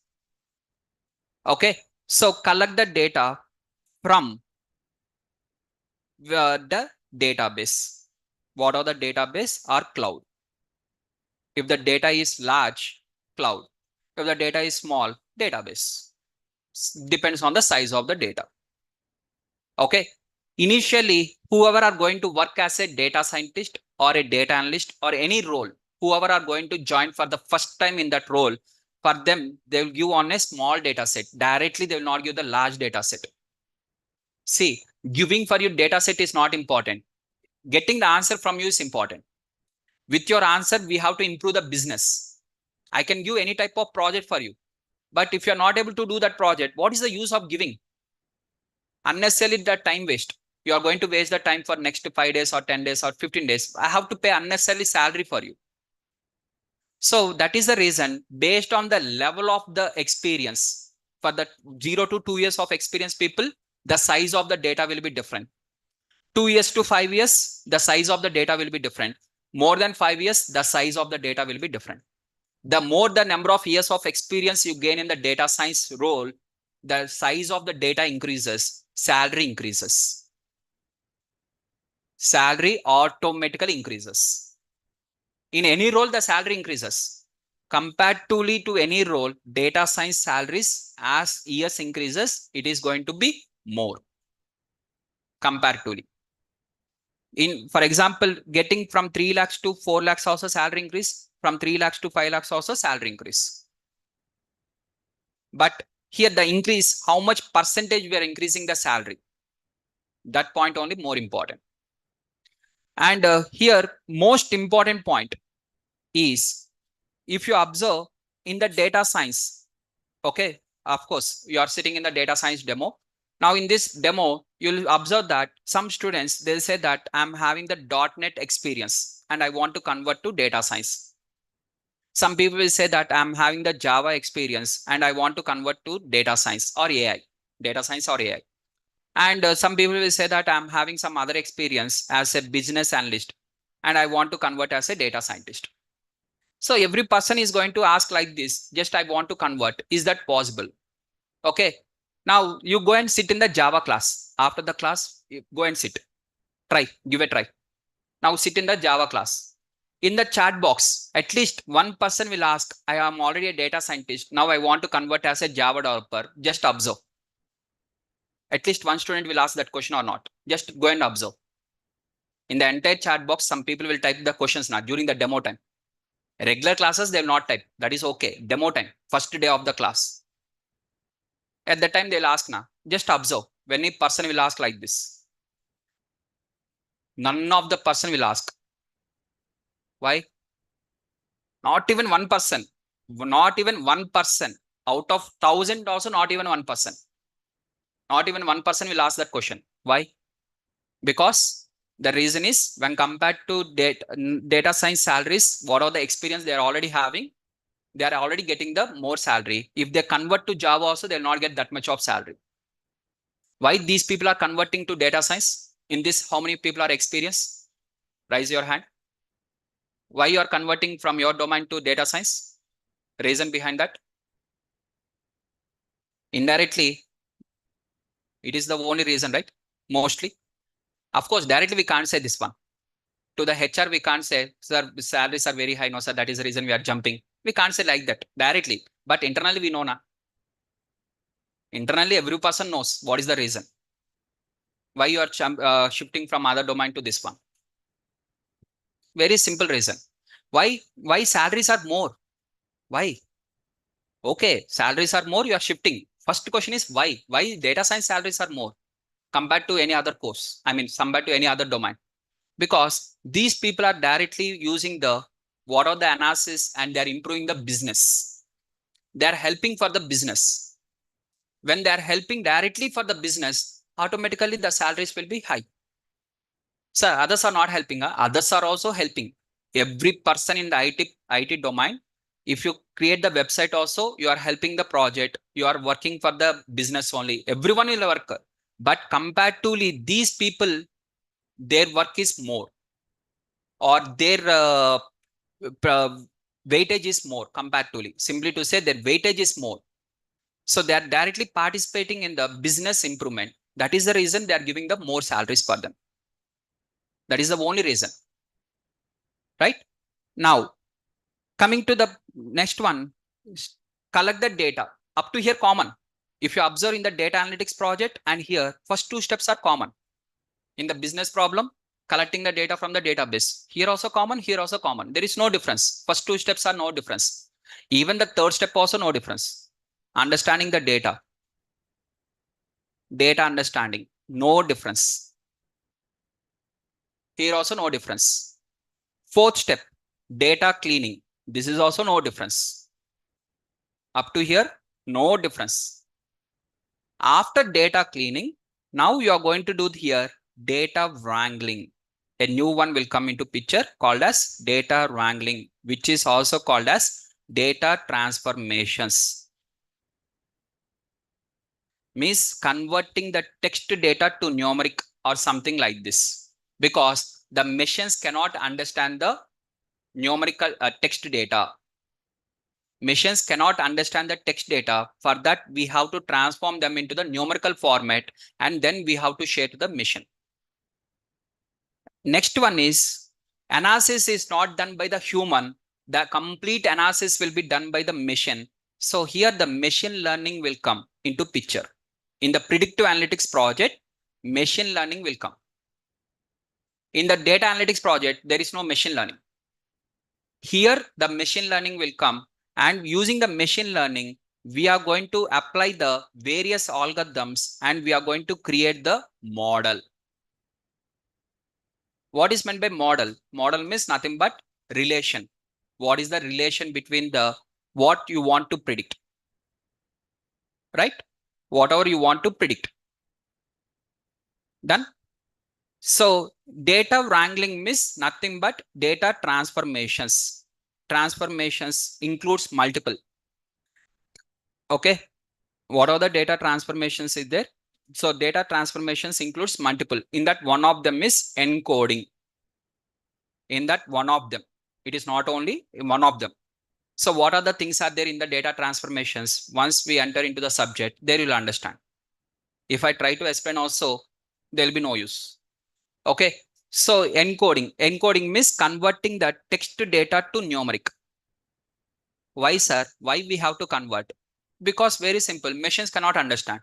Okay. So collect the data from the database. What are the database or cloud? If the data is large, cloud. If the data is small, database. Depends on the size of the data. Okay. Initially, whoever are going to work as a data scientist or a data analyst or any role, whoever are going to join for the first time in that role, for them, they will give on a small data set. Directly, they will not give the large data set. See, giving for your data set is not important. Getting the answer from you is important. With your answer, we have to improve the business. I can give any type of project for you. But if you're not able to do that project, what is the use of giving? Unnecessarily the time waste. You are going to waste the time for next 5 days or 10 days or 15 days. I have to pay unnecessarily salary for you. So that is the reason, based on the level of the experience, for the 0 to 2 years of experience people, the size of the data will be different. 2 years to 5 years, the size of the data will be different. More than 5 years, the size of the data will be different. The more the number of years of experience you gain in the data science role, the size of the data increases, salary increases. Salary automatically increases. In any role, the salary increases. Comparatively to any role, data science salaries, as years increases, it is going to be more. Comparatively. For example, getting from 3 lakhs to 4 lakhs also salary increase, from 3 lakhs to 5 lakhs also salary increase. But here the increase, how much percentage we are increasing the salary? That point only more important. And here, most important point is, if you observe in the data science, okay, of course, you are sitting in the data science demo. Now in this demo, you'll observe that some students, they'll say that I'm having the .NET experience and I want to convert to data science. Some people will say that I'm having the Java experience and I want to convert to data science or AI, data science or AI. And some people will say that I'm having some other experience as a business analyst and I want to convert as a data scientist. So every person is going to ask like this, just I want to convert. Is that possible? Okay. Now you go and sit in the Java class. After the class, you go and sit. Try, give a try. Now sit in the Java class. In the chat box, at least one person will ask, I am already a data scientist. Now I want to convert as a Java developer. Just observe. At least one student will ask that question or not. Just go and observe. In the entire chat box, some people will type the questions now during the demo time. Regular classes, they will not type. That is okay. Demo time, first day of the class. At the time, they'll ask now. Just observe. When a person will ask like this, none of the person will ask. Why? Not even one person. Not even one person. Out of 1,000 also, not even one person. Not even one person will ask that question. Why? Because the reason is, when compared to data science salaries, what are the experience they are already having, they are already getting the more salary. If they convert to Java also, they'll not get that much of salary. Why these people are converting to data science? In this, how many people are experienced? Raise your hand. Why you are converting from your domain to data science? Reason behind that? Indirectly, it is the only reason, right? Mostly. Of course, directly we can't say this one. To the HR, we can't say, sir, salaries are very high. No, sir, that is the reason we are jumping. We can't say like that directly. But internally, we know now. Internally, every person knows what is the reason. Why you are shifting from other domain to this one. Very simple reason. Why salaries are more? Why? Okay, salaries are more, you are shifting. First question is why? Why data science salaries are more compared to any other course? I mean, compared to any other domain. Because these people are directly using the what are the analysis and they're improving the business. They're helping for the business. When they're helping directly for the business, automatically the salaries will be high. So others are not helping. Others are also helping. Every person in the IT domain, if you create the website also, you are helping the project. You are working for the business only. Everyone will work. But comparatively, these people, their work is more, or their weightage is more comparatively. Simply to say, their weightage is more. So they are directly participating in the business improvement. That is the reason they are giving the more salaries for them. That is the only reason. Right? Now, coming to the next one, collect the data. Up to here common. If you observe in the data analytics project and here, first two steps are common. In the business problem, collecting the data from the database. Here also common, here also common. There is no difference. First two steps are no difference. Even the third step also no difference. Understanding the data. Data understanding, no difference. Here also no difference. Fourth step, data cleaning. This is also no difference. Up to here, no difference. After data cleaning, now you are going to do here data wrangling. A new one will come into picture called as data wrangling, which is also called as data transformations. Means converting the text data to numeric or something like this, because the machines cannot understand the numerical text data. Machines cannot understand the text data. For that, we have to transform them into the numerical format, and then we have to share to the machine. Next one is analysis is not done by the human. The complete analysis will be done by the machine. So here the machine learning will come into picture. In the predictive analytics project, machine learning will come. In the data analytics project, there is no machine learning. Here the machine learning will come, and using the machine learning, we are going to apply the various algorithms and we are going to create the model. What is meant by model? Model means nothing but relation. What is the relation between the what you want to predict? Right? Whatever you want to predict. Done? So data wrangling means nothing but data transformations. Transformations includes multiple. Okay. What are the data transformations is there? So data transformations includes multiple. In that, one of them is encoding. In that, one of them. It is not only one of them. So what are the things are there in the data transformations? Once we enter into the subject, there you'll understand. If I try to explain also, there will be no use. Okay. So encoding. Encoding means converting the text data to numeric. Why, sir? Why we have to convert? Because very simple. Machines cannot understand.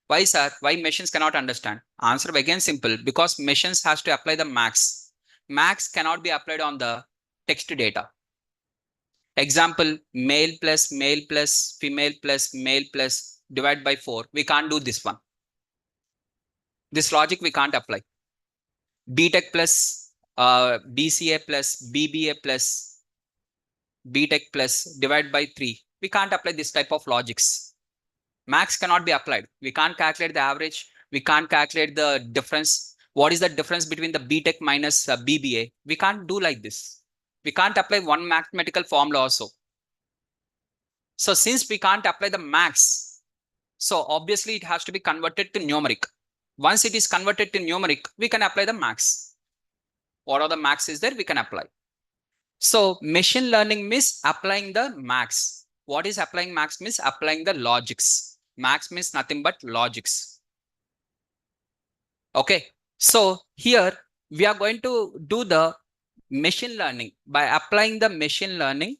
Why, sir? Why machines cannot understand? Answer again simple. Because machines has to apply the max. Max cannot be applied on the text data. Example, male plus female plus male plus divide by 4. We can't do this one. This logic we can't apply. BTech plus BCA plus BBA plus BTech plus divide by 3. We can't apply this type of logics. Max cannot be applied. We can't calculate the average. We can't calculate the difference. What is the difference between the BTech minus BBA? We can't do like this. We can't apply one mathematical formula also. So since we can't apply the max, so obviously it has to be converted to numeric. Once it is converted to numeric, we can apply the max. What are the max is there? We can apply. So machine learning means applying the max. What is applying max means applying the logics. Max means nothing but logics. Okay. So here we are going to do the machine learning by applying the machine learning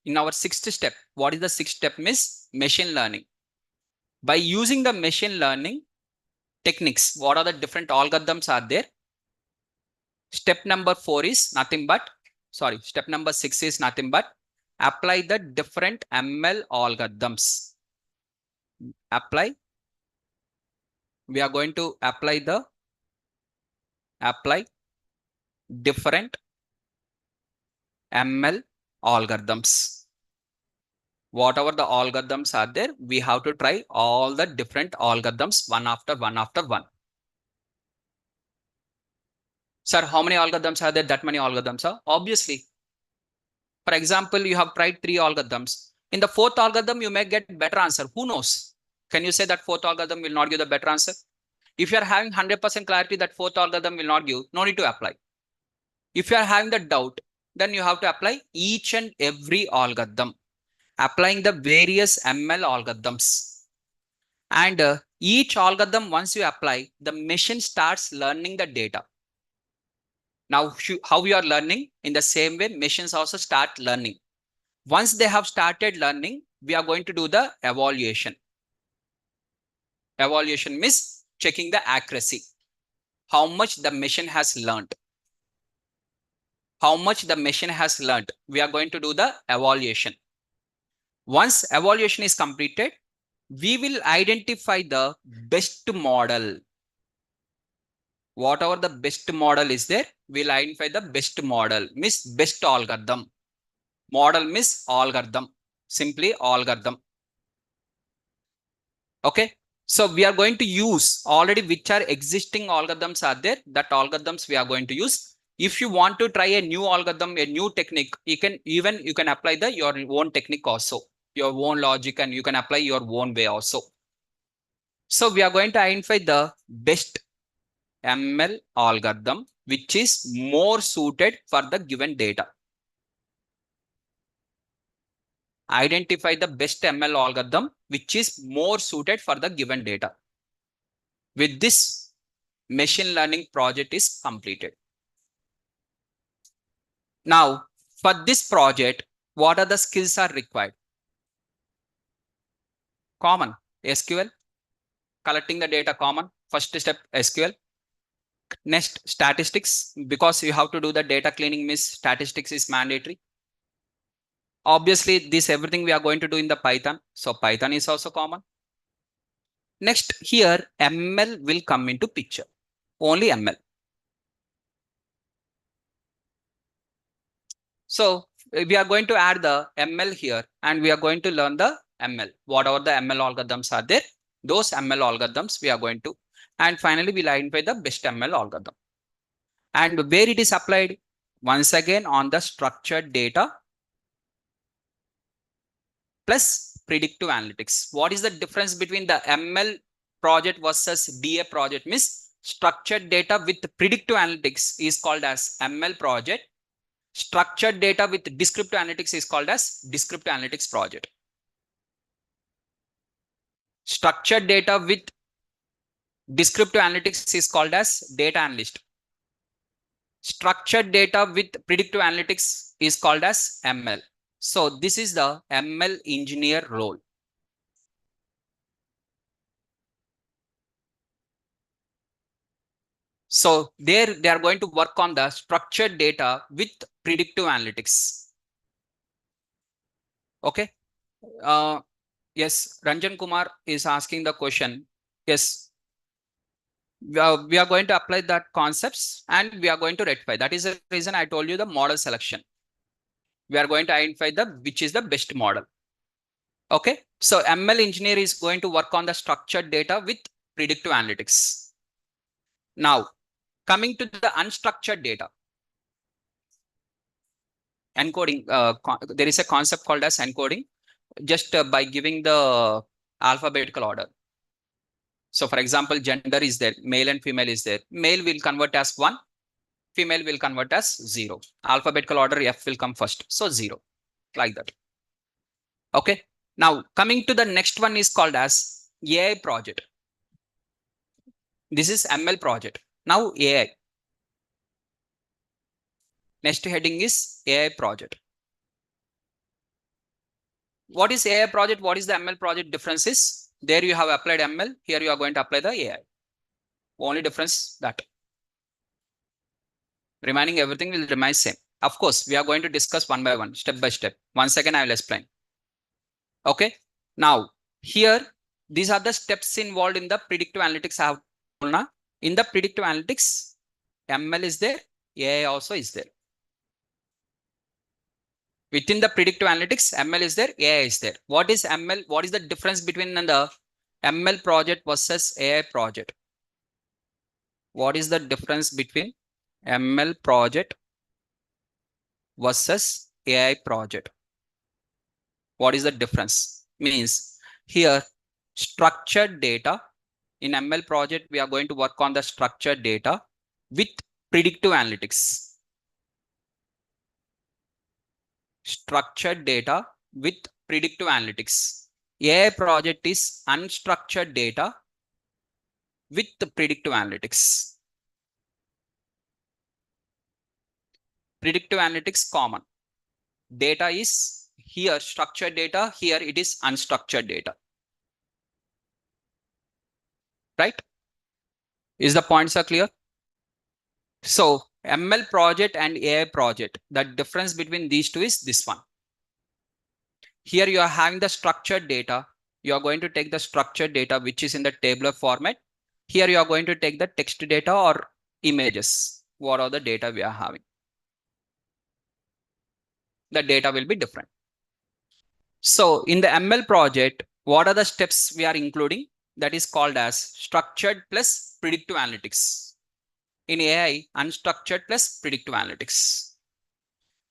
in our sixth step. What is the sixth step? Means machine learning. By using the machine learning techniques, what are the different algorithms are there? Step number 4 is nothing but, step number 6 is nothing but apply the different ML algorithms. We are going to apply different ML algorithms. Whatever the algorithms are there, we have to try all the different algorithms one after one. Sir, how many algorithms are there? That many algorithms are obviously. For example, you have tried 3 algorithms. In the 4th algorithm, you may get better answer. Who knows? Can you say that 4th algorithm will not give the better answer? If you are having 100% clarity that 4th algorithm will not give, no need to apply. If you are having the doubt, then you have to apply each and every algorithm, applying the various ML algorithms. And each algorithm, once you apply, the machine starts learning the data. Now, how we are learning? In the same way, machines also start learning. Once they have started learning, we are going to do the evaluation. Evaluation means checking the accuracy. How much the machine has learned. How much the machine has learned. We are going to do the evaluation. Once evaluation is completed, we will identify the best model. Whatever the best model is there, we'll identify the best model, means best algorithm. Model means algorithm, simply algorithm. Okay. So we are going to use already which are existing algorithms are there, that algorithms we are going to use. If you want to try a new algorithm, a new technique, you can apply your own technique also, your own logic, and you can apply your own way also. So we are going to identify the best ML algorithm, which is more suited for the given data. Identify the best ML algorithm, which is more suited for the given data. With this, machine learning project is completed. Now, for this project, what are the skills are required? Common, SQL, collecting the data common. First step, SQL. Next, statistics, because you have to do the data cleaning, means statistics is mandatory. Obviously, this everything we are going to do in the Python. So Python is also common. Next, here ML will come into picture. Only ML. So we are going to add the ML here, and we are going to learn the ML. Whatever the ML algorithms are there, those ML algorithms we are going to. And finally, we'll identify the best ML algorithm. And where it is applied? Once again, on the structured data plus predictive analytics. What is the difference between the ML project versus DA project? Means structured data with predictive analytics is called as ML project. Structured data with descriptive analytics is called as descriptive analytics project. Structured data with descriptive analytics is called as data analyst. Structured data with predictive analytics is called as ML. So this is the ML engineer role. So there they are going to work on the structured data with predictive analytics. Okay. Yes, Ranjan Kumar is asking the question. Yes, we are going to apply that concepts and we are going to rectify. That is the reason I told you the model selection. We are going to identify which is the best model. Okay. So ML engineer is going to work on the structured data with predictive analytics. Now, coming to the unstructured data. Encoding, there is a concept called as encoding, just by giving the alphabetical order. So for example, gender is there, male and female is there. Male will convert as 1, female will convert as 0. Alphabetical order, F will come first. So 0, like that. Okay. Now coming to the next one is called as AI project. This is ML project. Now AI. Next heading is AI project. What is AI project? What is the ML project differences? There you have applied ML. Here you are going to apply the AI. Only difference that. Remaining everything will remain same. Of course, we are going to discuss one by one, step by step. Once again, I will explain. Okay. Now, here, these are the steps involved in the predictive analytics I have told now. In the predictive analytics, ML is there, AI also is there. Within the predictive analytics, ML is there, AI is there. What is ML? What is the difference between the ML project versus AI project? What is the difference between ML project versus AI project? What is the difference? Means here, structured data. In ML project, we are going to work on the structured data with predictive analytics. Structured data with predictive analytics. AI project is unstructured data with the predictive analytics. Predictive analytics common. Data is here structured data, here it is unstructured data. Right? Is the points are clear? So ML project and AI project, the difference between these two is this one. Here you are having the structured data. You are going to take the structured data, which is in the tabular format. Here you are going to take the text data or images. What are the data we are having? The data will be different. So in the ML project, what are the steps we are including? That is called as structured plus predictive analytics. In AI, unstructured plus predictive analytics.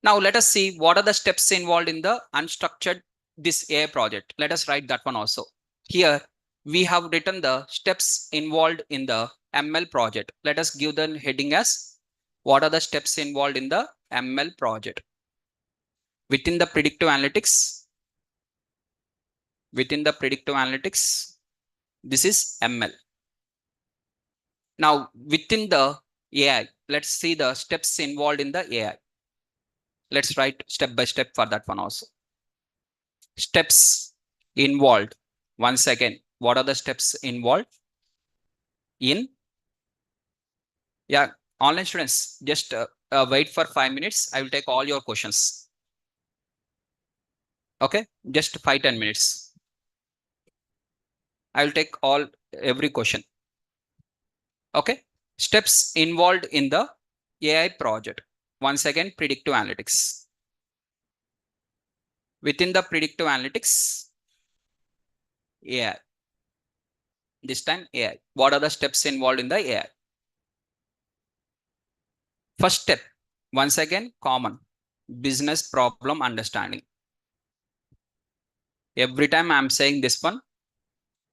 Now let us see what are the steps involved in the unstructured this AI project. Let us write that one also. Here we have written the steps involved in the ML project. Let us give the heading as what are the steps involved in the ML project. Within the predictive analytics, this is ML. Now within the AI, let's see the steps involved in the AI. Let's write step by step for that one also. Steps involved. Once again, what are the steps involved in? Yeah, online students, just wait for 5 minutes. I will take all your questions. Okay, just 5-10 minutes. I will take every question. Okay, steps involved in the AI project. Once again, predictive analytics. Within the predictive analytics, AI. This time AI. What are the steps involved in the AI? First step, once again, common. Business problem understanding. Every time I'm saying this one,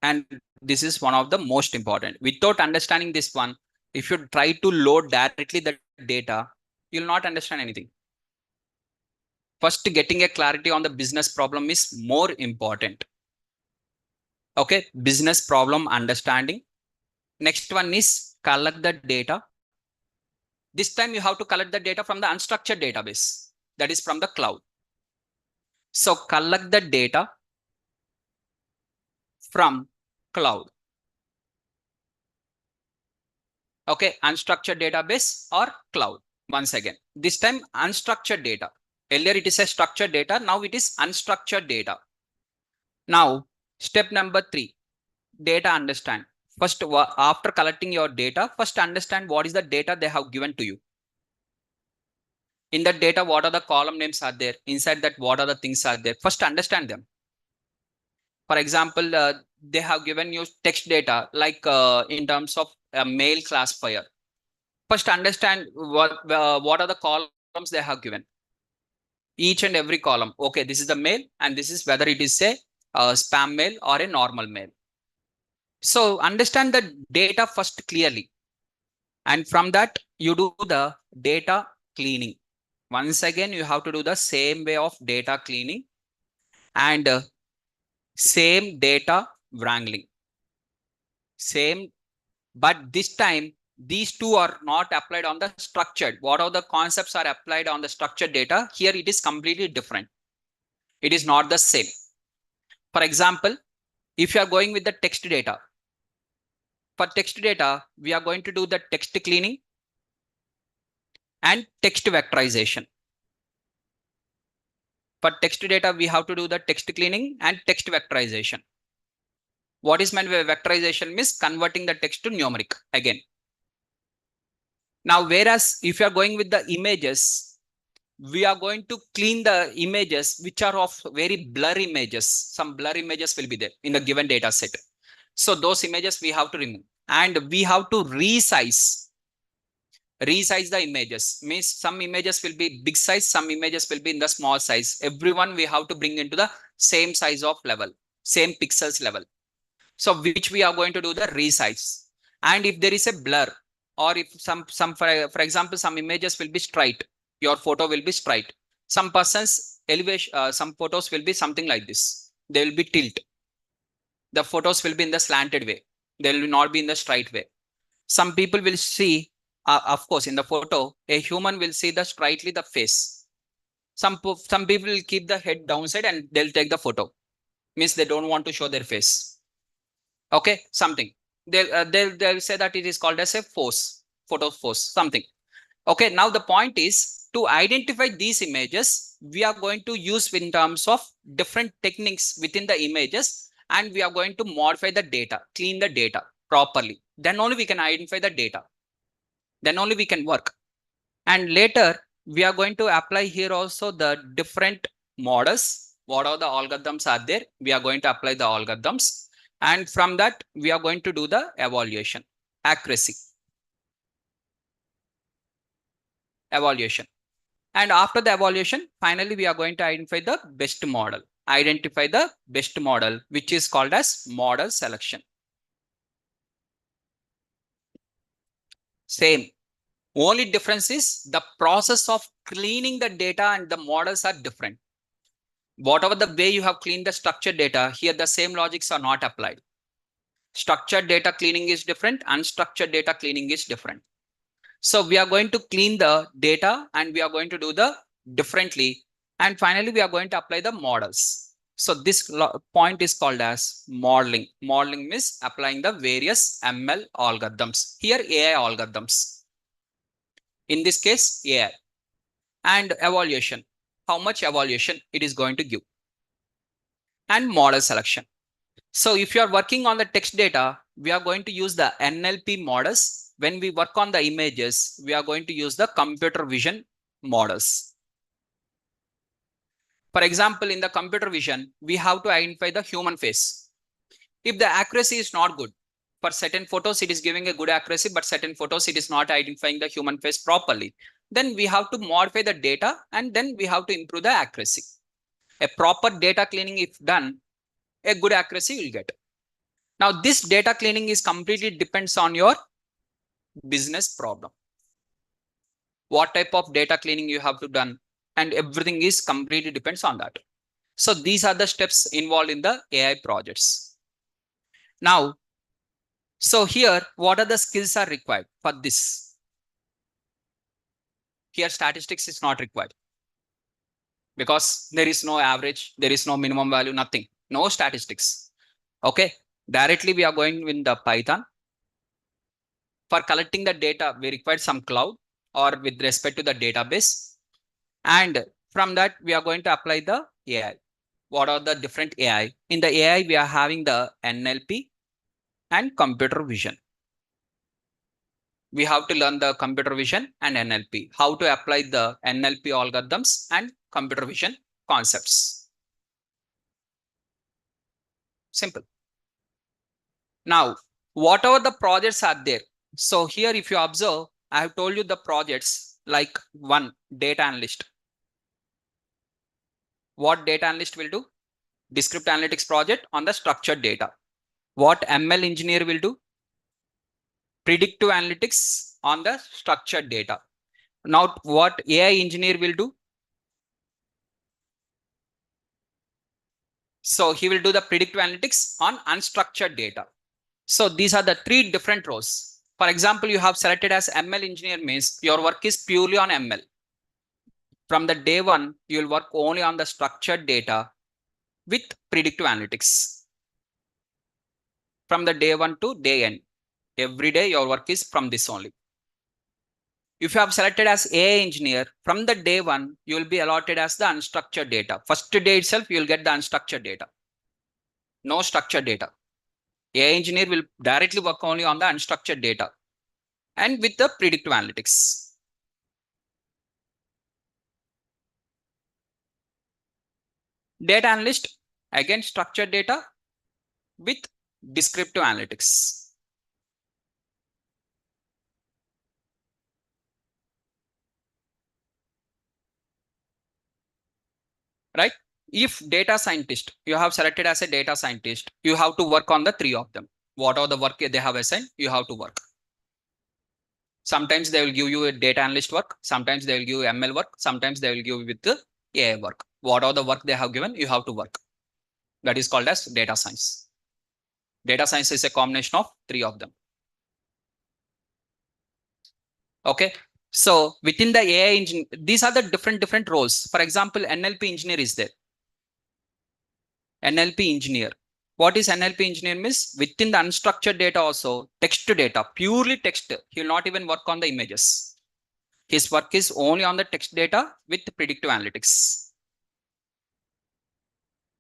and this is one of the most important. Without understanding this one, if you try to load directly the data, you'll not understand anything. First, getting a clarity on the business problem is more important. Okay, business problem understanding. Next one is collect the data. This time you have to collect the data from the unstructured database, that is from the cloud. So collect the data from cloud. Okay, unstructured database or cloud. Once again, this time unstructured data. Earlier it is a structured data, now it is unstructured data. Now step number 3, data understand. First, after collecting your data, first understand what is the data they have given to you. In that data, what are the column names are there? Inside that, what are the things are there? First understand them. For example, they have given you text data like in terms of a mail classifier. First understand what are the columns they have given. Each and every column. Okay, this is the mail and this is whether it is a spam mail or a normal mail. So understand the data first clearly. And from that, you do the data cleaning. Once again, you have to do the same way of data cleaning and same data wrangling. Same, but this time, these two are not applied on the structured. What are the concepts are applied on the structured data? Here it is completely different. It is not the same. For example, if you are going with the text data, for text data, we are going to do the text cleaning and text vectorization. For text data, we have to do the text cleaning and text vectorization. What is meant by vectorization means converting the text to numeric again. Now, whereas if you are going with the images, we are going to clean the images which are of very blur images. Some blur images will be there in the given data set. So those images we have to remove, and we have to resize the images. Means some images will be big size, some images will be in the small size. Everyone we have to bring into the same size of level, same pixels level. So which we are going to do the resize. And if there is a blur, or if some for example, some images will be straight, your photo will be straight. Some person's elevation, some photos will be something like this. They will be tilt. The photos will be in the slanted way. They will not be in the straight way. Some people will see, of course, in the photo, a human will see the straightly the face. Some people will keep the head downside and they'll take the photo. Means they don't want to show their face. Okay, something. They'll say that it is called as a photo force, something. Okay, now the point is to identify these images, we are going to use in terms of different techniques within the images, and we are going to modify the data, clean the data properly. Then only we can identify the data. Then only we can work. And later we are going to apply here also the different models. What are the algorithms are there? We are going to apply the algorithms. And from that, we are going to do the evaluation, accuracy. Evaluation. And after the evaluation, finally, we are going to identify the best model. Identify the best model, which is called as model selection. Same. Only difference is the process of cleaning the data and the models are different. Whatever the way you have cleaned the structured data, here the same logics are not applied. Structured data cleaning is different, unstructured data cleaning is different. So we are going to clean the data and we are going to do the differently. And finally, we are going to apply the models. So this point is called as modeling. Modeling means applying the various ML algorithms. Here AI algorithms. In this case, AI. And evaluation. How much evaluation it is going to give. And model selection. So if you are working on the text data, we are going to use the NLP models. When we work on the images, we are going to use the computer vision models. For example, in the computer vision, we have to identify the human face. If the accuracy is not good, for certain photos, it is giving a good accuracy, but certain photos, it is not identifying the human face properly. Then we have to modify the data and then we have to improve the accuracy. A proper data cleaning, if done, a good accuracy will get. Now, this data cleaning is completely depends on your business problem. What type of data cleaning you have to done, and everything is completely depends on that. So these are the steps involved in the AI projects. Now, so here, what are the skills are required for this? Here, statistics is not required because there is no average, there is no minimum value, nothing, no statistics. Okay, directly we are going with the Python. For collecting the data, we require some cloud or with respect to the database. And from that, we are going to apply the AI. What are the different AI? In the AI, we are having the NLP and computer vision. We have to learn the computer vision and NLP, how to apply the NLP algorithms and computer vision concepts. Simple. Now, whatever the projects are there. So here, if you observe, I have told you the projects like one data analyst. What data analyst will do? Descriptive analytics project on the structured data. What ML engineer will do? Predictive analytics on the structured data. Now, what AI engineer will do? So he will do the predictive analytics on unstructured data. So these are the three different roles. For example, you have selected as ML engineer means your work is purely on ML. From the day one, you will work only on the structured data with predictive analytics. from the day 1 to day end. Every day your work is from this only. If you have selected as AI engineer, from the day 1, you will be allotted as the unstructured data. First day itself, you will get the unstructured data. No structured data. AI engineer will directly work only on the unstructured data and with the predictive analytics. Data analyst, again structured data with descriptive analytics. Right? If data scientist, you have selected as a data scientist, you have to work on the 3 of them. Whatever the work they have assigned, you have to work. Sometimes they will give you a data analyst work. Sometimes they will give you ML work. Sometimes they will give you with the AI work. Whatever the work they have given, you have to work. That is called as data science. Data science is a combination of 3 of them. Okay. So within the AI engine, these are the different roles. For example, NLP engineer is there. NLP engineer. What is NLP engineer means? Within the unstructured data also, text to data, purely text. He will not even work on the images. His work is only on the text data with predictive analytics.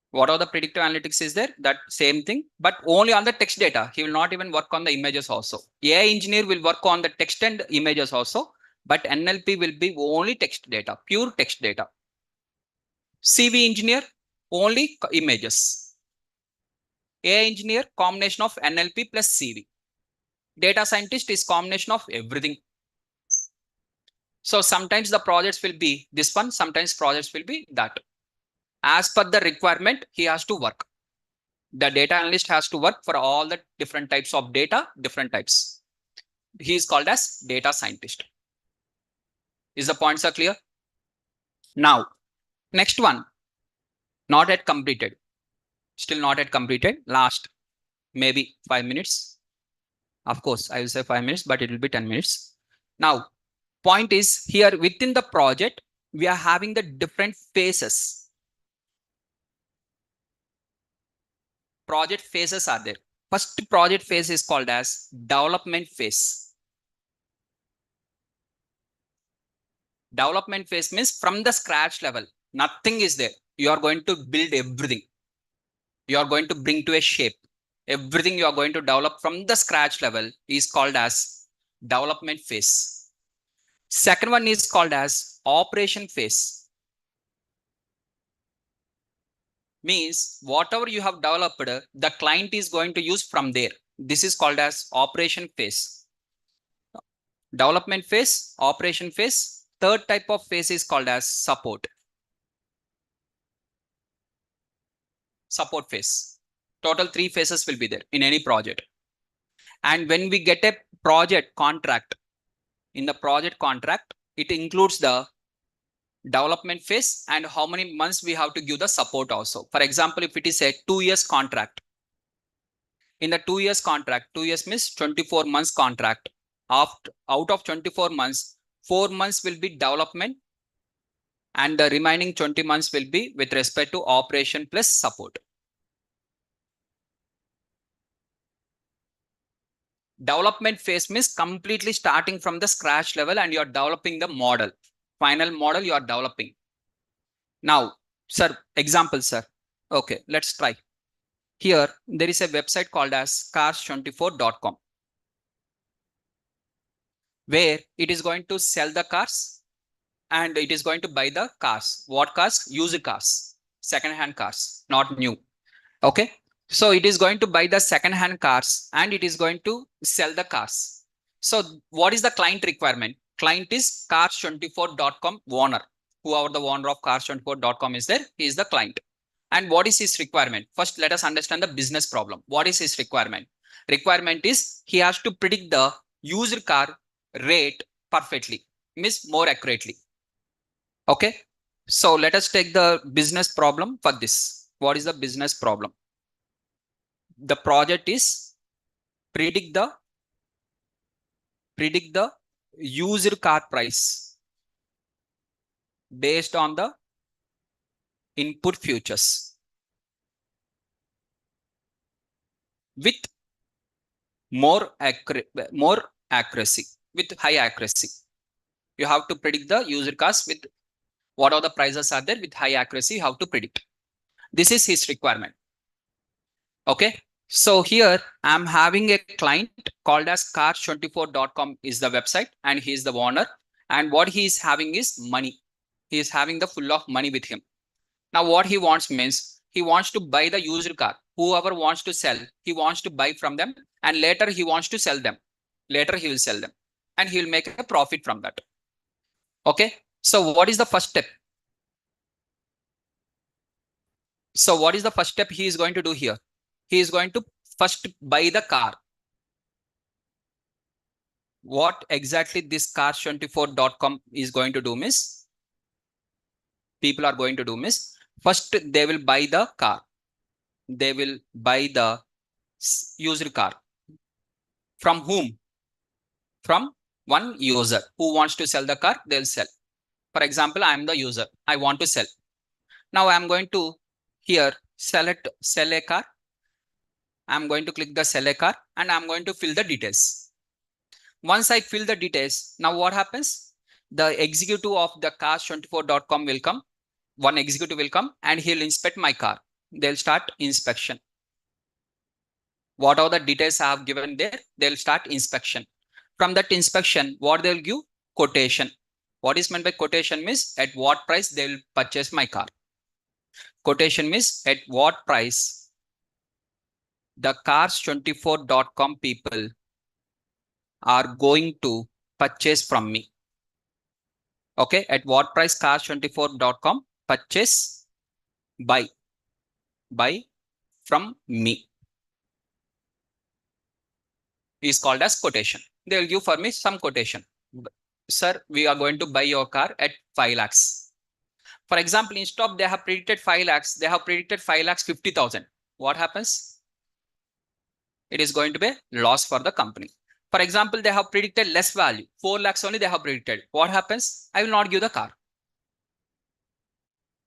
What are the predictive analytics is there? That same thing, but only on the text data. He will not even work on the images also. AI engineer will work on the text and images also, but NLP will be only text data, pure text data. CV engineer, only images. AI engineer, combination of NLP plus CV. Data scientist is combination of everything. So sometimes the projects will be this one, sometimes projects will be that. As per the requirement, he has to work. The data analyst has to work for all the different types of data, different types. He is called as data scientist. Is the points are clear? Now, next one, not yet completed. Still not yet completed. Last, maybe 5 minutes. Of course, I will say 5 minutes, but it will be 10 minutes. Now, point is here within the project, we are having the different phases. Project phases are there. First project phase is called as development phase. Development phase means from the scratch level, nothing is there. You are going to build everything. You are going to bring to a shape. Everything you are going to develop from the scratch level is called as development phase. Second one is called as operation phase. Means whatever you have developed, the client is going to use from there. This is called as operation phase. Development phase, operation phase. Third type of phase is called as support. Support phase. Total 3 phases will be there in any project. And when we get a project contract, in the project contract, it includes the development phase and how many months we have to give the support also. For example, if it is a 2 years contract, in the 2 years contract, 2 years means 24 months contract. Out of 24 months, 4 months will be development and the remaining 20 months will be with respect to operation plus support. Development phase means completely starting from the scratch level and you are developing the model. Final model you are developing. Now, sir, example, sir. Okay, let's try. Here, there is a website called as cars24.com where it is going to sell the cars and it is going to buy the cars. What cars? Used cars, second-hand cars, not new. Okay. So it is going to buy the second-hand cars and it is going to sell the cars. So what is the client requirement? Client is cars24.com owner. Whoever the owner of cars24.com is there, he is the client. And what is his requirement? First, let us understand the business problem. What is his requirement? Requirement is he has to predict the used car rate perfectly, means more accurately. Okay. So let us take the business problem for this. What is the business problem? The project is predict the used car price based on the input futures with more accuracy, with high accuracy. You have to predict the user cost with what are the prices are there with high accuracy. You have to predict. This is his requirement. Okay. So here I'm having a client called as cars24.com is the website, and he is the owner. And what he is having is money. He is having the full of money with him. Now what he wants means he wants to buy the used car. Whoever wants to sell, he wants to buy from them, and later he wants to sell them. Later he will sell them and he will make a profit from that. Okay. So what is the first step? So what is the first step he is going to do here? He is going to first buy the car. What exactly this cars24.com is going to do means, people are going to do means, first they will buy the car. They will buy the used car. From whom? From one user who wants to sell the car, they'll sell. For example, I am the user. I want to sell. Now I'm going to here sell a car. I'm going to click the sell a car and I'm going to fill the details. Once I fill the details, now what happens? The executive of the cars24.com will come. One executive will come and he'll inspect my car. They'll start inspection. What are the details I have given there? They'll start inspection. From that inspection, what they'll give? Quotation. What is meant by quotation means at what price they'll purchase my car. Quotation means at what price the cars24.com people are going to purchase from me. Okay, at what price cars24.com purchase, buy from me is called as quotation. They will give for me some quotation. Sir, we are going to buy your car at 5 lakhs. For example, instead of they have predicted 5 lakhs, they have predicted 5 lakhs 50,000. What happens? It is going to be loss for the company. For example, they have predicted less value, 4 lakhs only they have predicted. What happens? I will not give the car.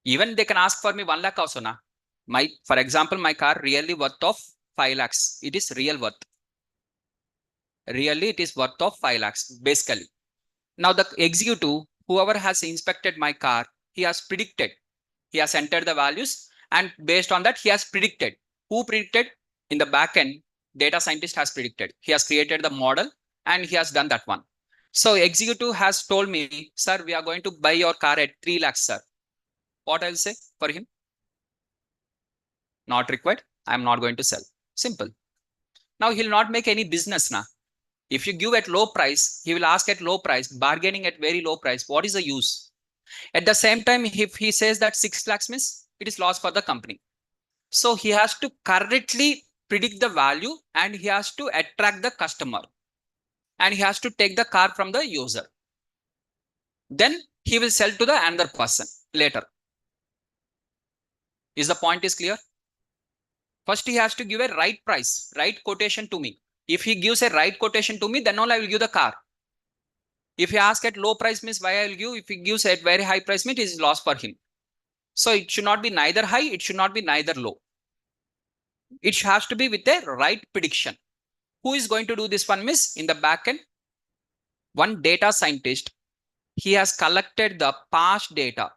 Even they can ask for me 1 lakh also na. For example, my car really worth of 5 lakhs. It is real worth. Really, it is worth of 5 lakhs basically. Now the executive, whoever has inspected my car, he has predicted. He has entered the values and based on that, he has predicted. Who predicted? In the backend, data scientist has predicted. He has created the model and he has done that one. So executive has told me, sir, we are going to buy your car at 3 lakhs, sir. What I'll say for him? Not required. I'm not going to sell. Simple. Now he'll not make any business now. If you give at low price, he will ask at low price, bargaining at very low price. What is the use? At the same time, if he says that 6 lakhs means it is loss for the company. So he has to correctly predict the value and he has to attract the customer and he has to take the car from the user. Then he will sell to the another person later. Is the point is clear? First, he has to give a right price, right quotation to me. If he gives a right quotation to me, then only I will give the car. If he asks at low price means why I will give. If he gives at very high price means it is loss for him. So it should not be neither high, it should not be neither low. It has to be with a right prediction. Who is going to do this one means in the backend? One data scientist. He has collected the past data.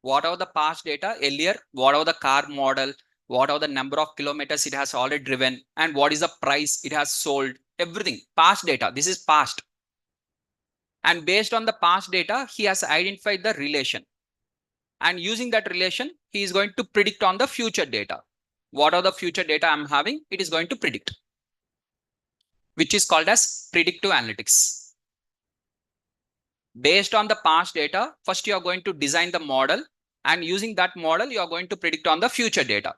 What are the past data earlier? What are the car model? What are the number of kilometers it has already driven? And what is the price it has sold? Everything. Past data. This is past. And based on the past data, he has identified the relation. And using that relation, he is going to predict on the future data. What are the future data I'm having? It is going to predict, which is called as predictive analytics. Based on the past data, first you are going to design the model, and using that model, you are going to predict on the future data,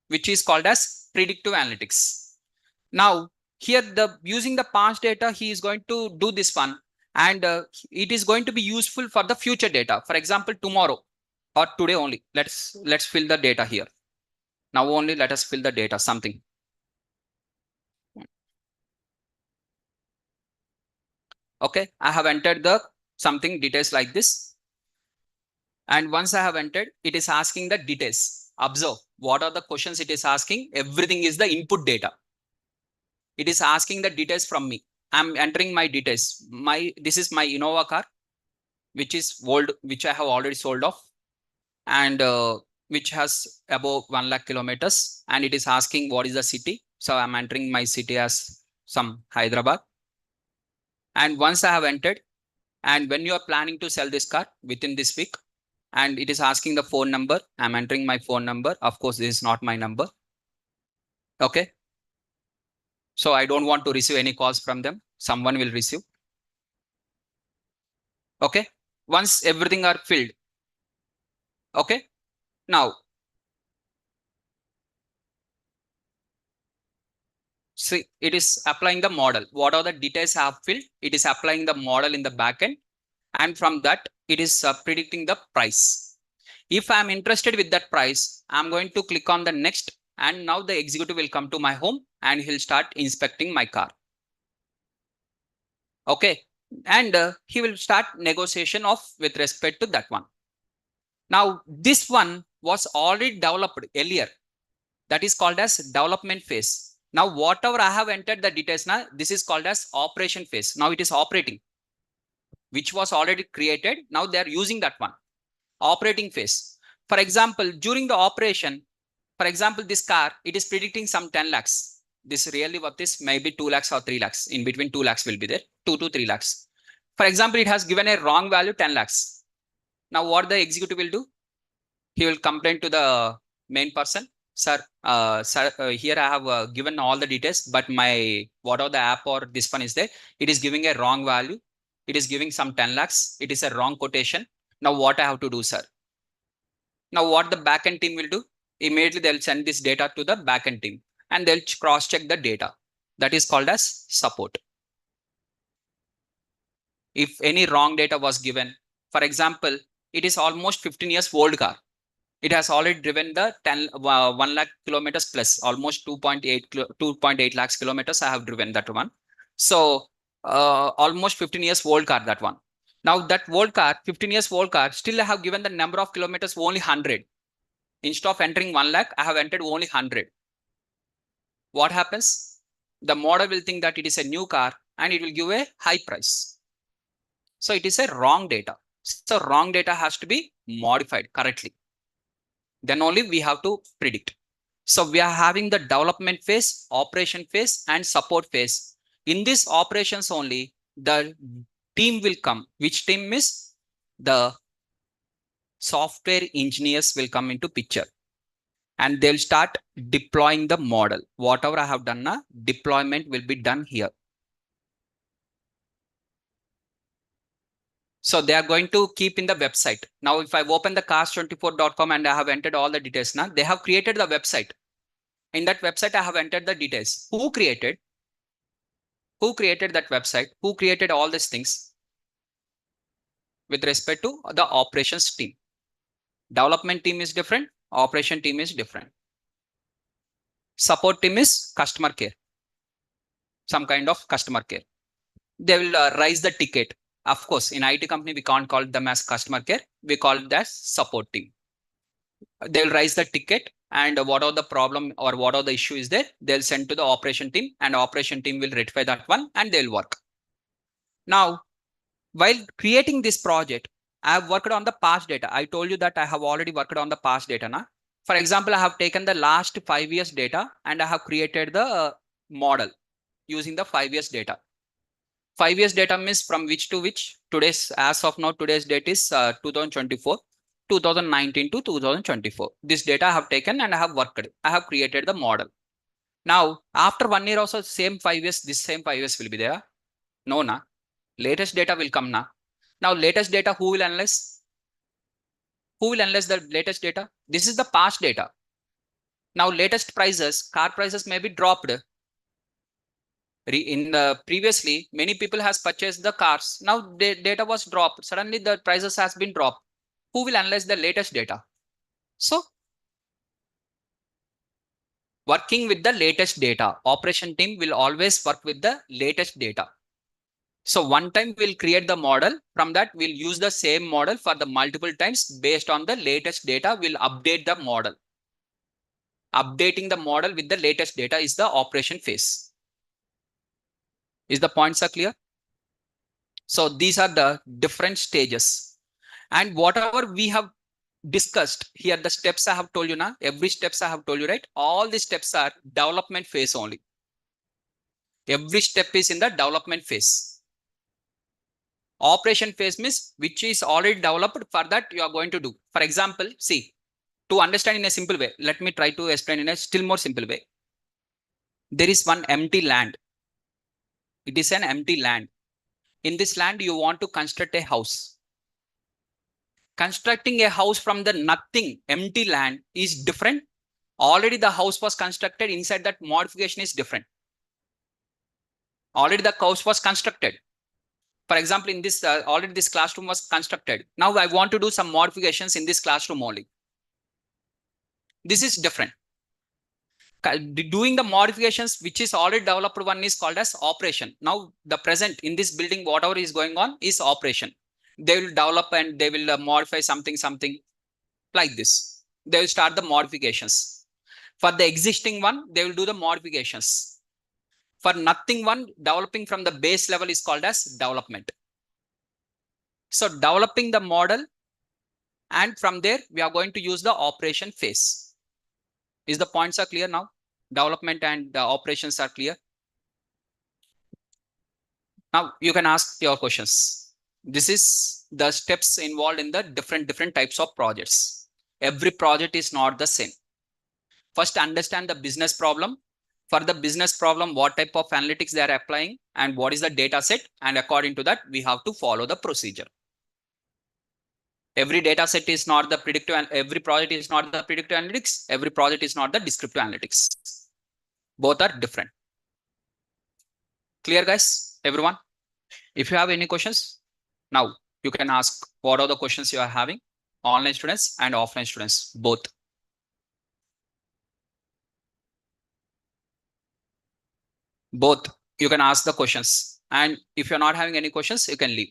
which is called as predictive analytics. Now, here using the past data, he is going to do this one, and it is going to be useful for the future data. For example, tomorrow or today only, let's fill the data here. Now only let us fill the data, something. Okay, I have entered the something details like this. And once I have entered, it is asking the details. Observe what are the questions it is asking. Everything is the input data. It is asking the details from me. I'm entering my details. This is my Innova car, which is old, which I have already sold off, and which has above 1 lakh kilometers. And it is asking what is the city. So I'm entering my city as some Hyderabad. And once I have entered, and when you are planning to sell this car within this week, and it is asking the phone number, I'm entering my phone number. Of course, this is not my number. Okay. So I don't want to receive any calls from them. Someone will receive. Okay. Once everything are filled. Okay. Now, see, it is applying the model. What are the details I have filled? It is applying the model in the backend. And from that, it is predicting the price. If I'm interested with that price, I'm going to click on the next. And now the executive will come to my home and he'll start inspecting my car. Okay. And he will start negotiation of with respect to that one. Now, this one was already developed earlier. That is called as development phase. Now, whatever I have entered the details now, this is called as operation phase. Now it is operating, which was already created. Now they are using that one. Operating phase. For example, during the operation, for example, this car, it is predicting some 10 lakhs. This really worth is maybe 2 lakhs or 3 lakhs. In between 2 lakhs will be there, 2 to 3 lakhs. For example, it has given a wrong value 10 lakhs. Now what the executive will do? He will complain to the main person. Sir, here I have given all the details, but my whatever the app or this one is there, it is giving a wrong value. It is giving some 10 lakhs. It is a wrong quotation. Now what I have to do, sir? Now what the backend team will do? Immediately they'll send this data to the backend team and they'll cross-check the data. That is called as support. If any wrong data was given, for example, it is almost 15 years old car. It has already driven the 1 lakh kilometers plus, almost 2.8 lakhs kilometers I have driven that one. So almost 15 years old car, that one. Now that old car, 15 years old car, still I have given the number of kilometers only 100. Instead of entering 1 lakh, I have entered only 100. What happens? The model will think that it is a new car and it will give a high price. So it is a wrong data. So wrong data has to be modified correctly. Then only we have to predict. So we are having the development phase, operation phase, and support phase. In this operations only, the team will come. Which team is? The software engineers will come into picture. And they'll start deploying the model. Whatever I have done now, deployment will be done here. So they are going to keep in the website. Now, if I open the cars24.com and I have entered all the details now, they have created the website. In that website, I have entered the details. Who created? Who created that website? Who created all these things? With respect to the operations team. Development team is different. Operation team is different. Support team is customer care. Some kind of customer care. They will raise the ticket. Of course, in IT company, we can't call them as customer care. We call it as support team. They'll raise the ticket and what are the problem or what are the issue is there. They'll send to the operation team and operation team will rectify that one and they'll work. Now, while creating this project, I have worked on the past data. I told you that I have already worked on the past data. Now, for example, I have taken the last 5 years data and I have created the model using the 5 years data. 5 years data means from which to which? Today's, as of now, today's date is 2024, 2019 to 2024. This data I have taken and I have worked. I have created the model. Now, after 1 year also, same 5 years, this same 5 years will be there. No, na. Latest data will come now. Now, latest data, who will analyze? Who will analyze the latest data? This is the past data. Now, latest prices, car prices may be dropped. In the previously, many people has purchased the cars. Now the data was dropped. Suddenly the prices has been dropped. Who will analyze the latest data? So working with the latest data, operation team will always work with the latest data. So one time we'll create the model. From that, we'll use the same model for the multiple times based on the latest data. We'll update the model. Updating the model with the latest data is the operation phase. Is the points are clear? So these are the different stages. And whatever we have discussed here, the steps I have told you now, every steps I have told you, right? All the steps are development phase only. Every step is in the development phase. Operation phase means which is already developed, for that you are going to do. For example, see, to understand in a simple way, let me try to explain in a still more simple way. There is one empty land. It is an empty land. In this land, you want to construct a house. Constructing a house from the nothing, empty land is different. Already the house was constructed, inside that modification is different. Already the house was constructed. For example, in this, already this classroom was constructed. Now I want to do some modifications in this classroom only. This is different. Doing the modifications which is already developed one is called as operation. Now the present in this building, whatever is going on is operation. They will develop and they will modify something like this. They will start the modifications. For the existing one, they will do the modifications. For nothing one, developing from the base level is called as development. So developing the model, and from there we are going to use the operation phase. Is the points are clear now? Development and the operations are clear. Now you can ask your questions. This is the steps involved in the different types of projects. Every project is not the same. First, understand the business problem. For the business problem, what type of analytics they are applying and what is the data set. And according to that, we have to follow the procedure. Every data set is not the predictive, and every project is not the predictive analytics. Every project is not the descriptive analytics. Both are different. Clear, guys? Everyone? If you have any questions, now you can ask what are the questions you are having. Online students and offline students, both. Both. You can ask the questions. And if you're not having any questions, you can leave.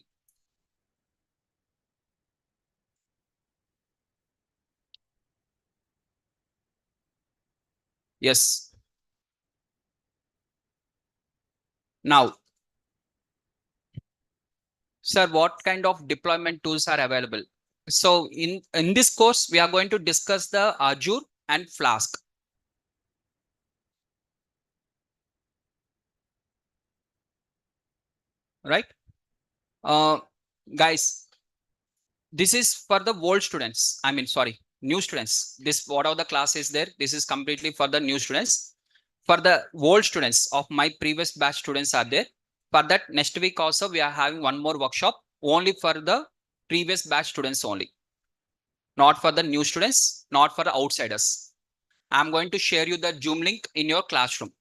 Yes. Now, sir, what kind of deployment tools are available? So in this course, we are going to discuss the Azure and Flask. Right? Guys, this is for the old students. I mean, sorry, new students. This, whatever the class is there, this is completely for the new students. For the old students of my previous batch students are there. For that, next week also, we are having one more workshop only for the previous batch students only. Not for the new students, not for the outsiders. I'm going to share you the Zoom link in your classroom.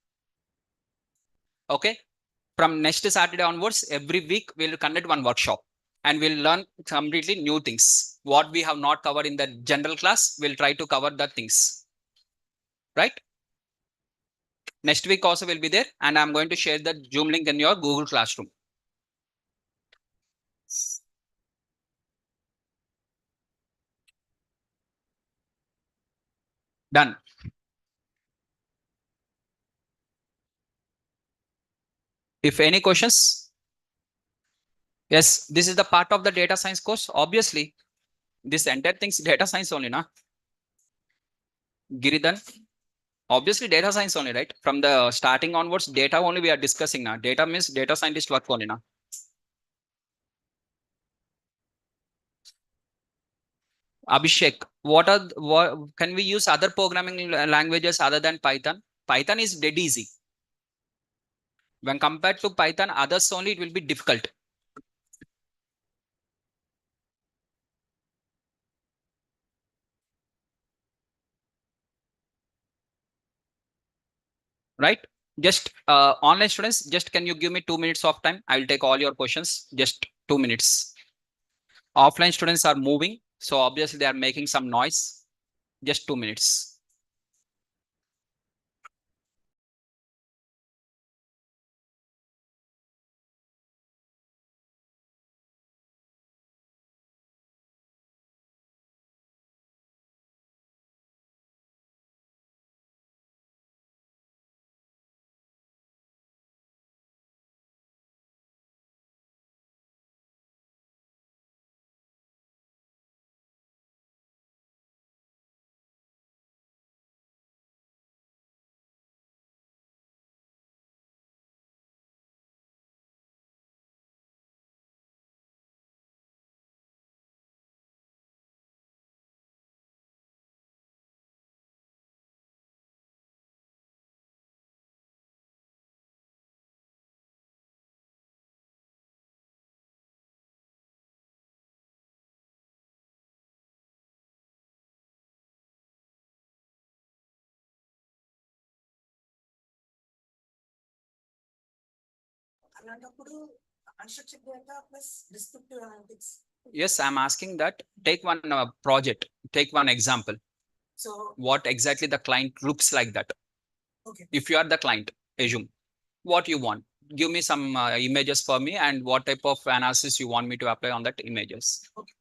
Okay. From next Saturday onwards, every week we'll conduct one workshop and we'll learn completely new things. What we have not covered in the general class, we'll try to cover the things. Right? Next week also will be there, and I'm going to share the Zoom link in your Google Classroom. Done. If any questions? Yes, this is the part of the data science course. Obviously, this entire thing's data science only, na? Giridhan. Obviously, data science only, right? From the starting onwards, data only we are discussing now. Data means data scientist work only, na? Abhishek, what can we use other programming languages other than Python? Python is dead easy. When compared to Python, others only it will be difficult. Right? Just online students, just can you give me 2 minutes of time? I will take all your questions. Just 2 minutes. Offline students are moving, so obviously they are making some noise. Just 2 minutes. Yes, I'm asking that. Take one project, take one example. So what exactly the client looks like that? Okay. If you are the client, assume what you want. Give me some images for me and what type of analysis you want me to apply on that images. Okay.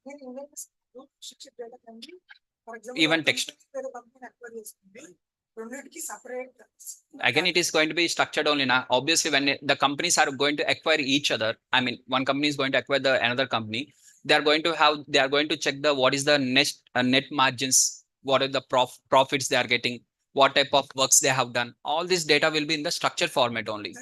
Even text. Again, it is going to be structured only now. Obviously, when the companies are going to acquire each other, I mean, one company is going to acquire the another company. They are going to check the what is the net margins, what are the profits they are getting, what type of works they have done. All this data will be in the structured format only.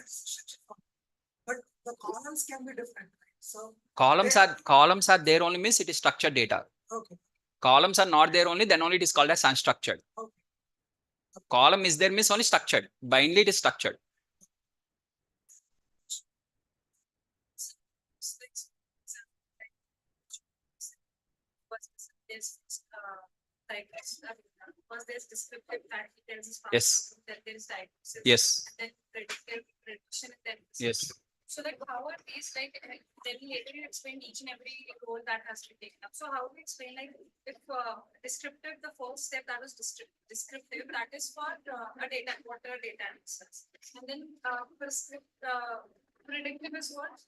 But the columns can be different, right? So columns are there only means it is structured data. Okay. Columns are not there only, then only it is called as unstructured. Okay. Column is there means only structured. Binary it is structured. First there's descriptive that tells us yes. Then there is diagnosis. Yes. And then predictive prediction and then yes. So like how are these like then later you explain each and every role that has to be taken up. So how do you explain like if descriptive, the first step that was descriptive, that is for a data analysis. And then predictive is what?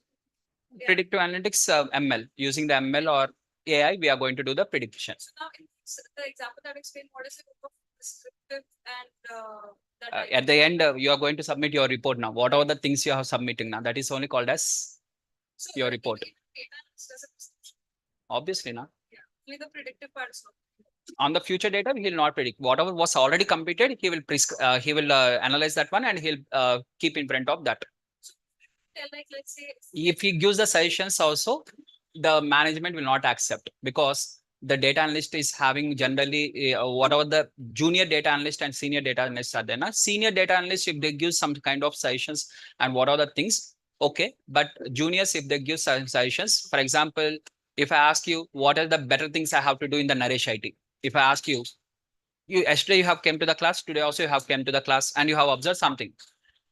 Yeah. Predictive analytics, ML. Using the ML or AI, we are going to do the prediction. So now in the example that explained, what is the group of descriptive and at the end, you are going to submit your report now. Whatever the things you are submitting now, that is only called as so your report. Obviously, now. Yeah. Only the predictive part is not. On the future data, he will not predict. Whatever was already completed, he will analyze that one and he'll keep in front of that. Like, let's say if he gives the suggestions also, the management will not accept because the data analyst is having generally whatever the junior data analyst and senior data analysts are there. Now, senior data analyst, if they give some kind of suggestions and what are the things, okay. But juniors, if they give suggestions, for example, if I ask you what are the better things I have to do in the NareshIT, if I ask you, yesterday you have came to the class, today also you have came to the class and you have observed something.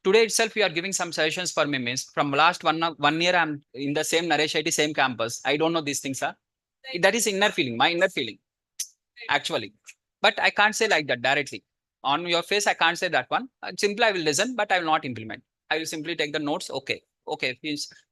Today itself, we are giving some suggestions for me. Means from last 1 year, I'm in the same NareshIT, same campus. I don't know these things, sir. Right. That is inner feeling, my inner feeling, right. Actually. But I can't say like that directly. On your face, I can't say that one. Simply, I will listen, but I will not implement. I will simply take the notes. Okay. Okay.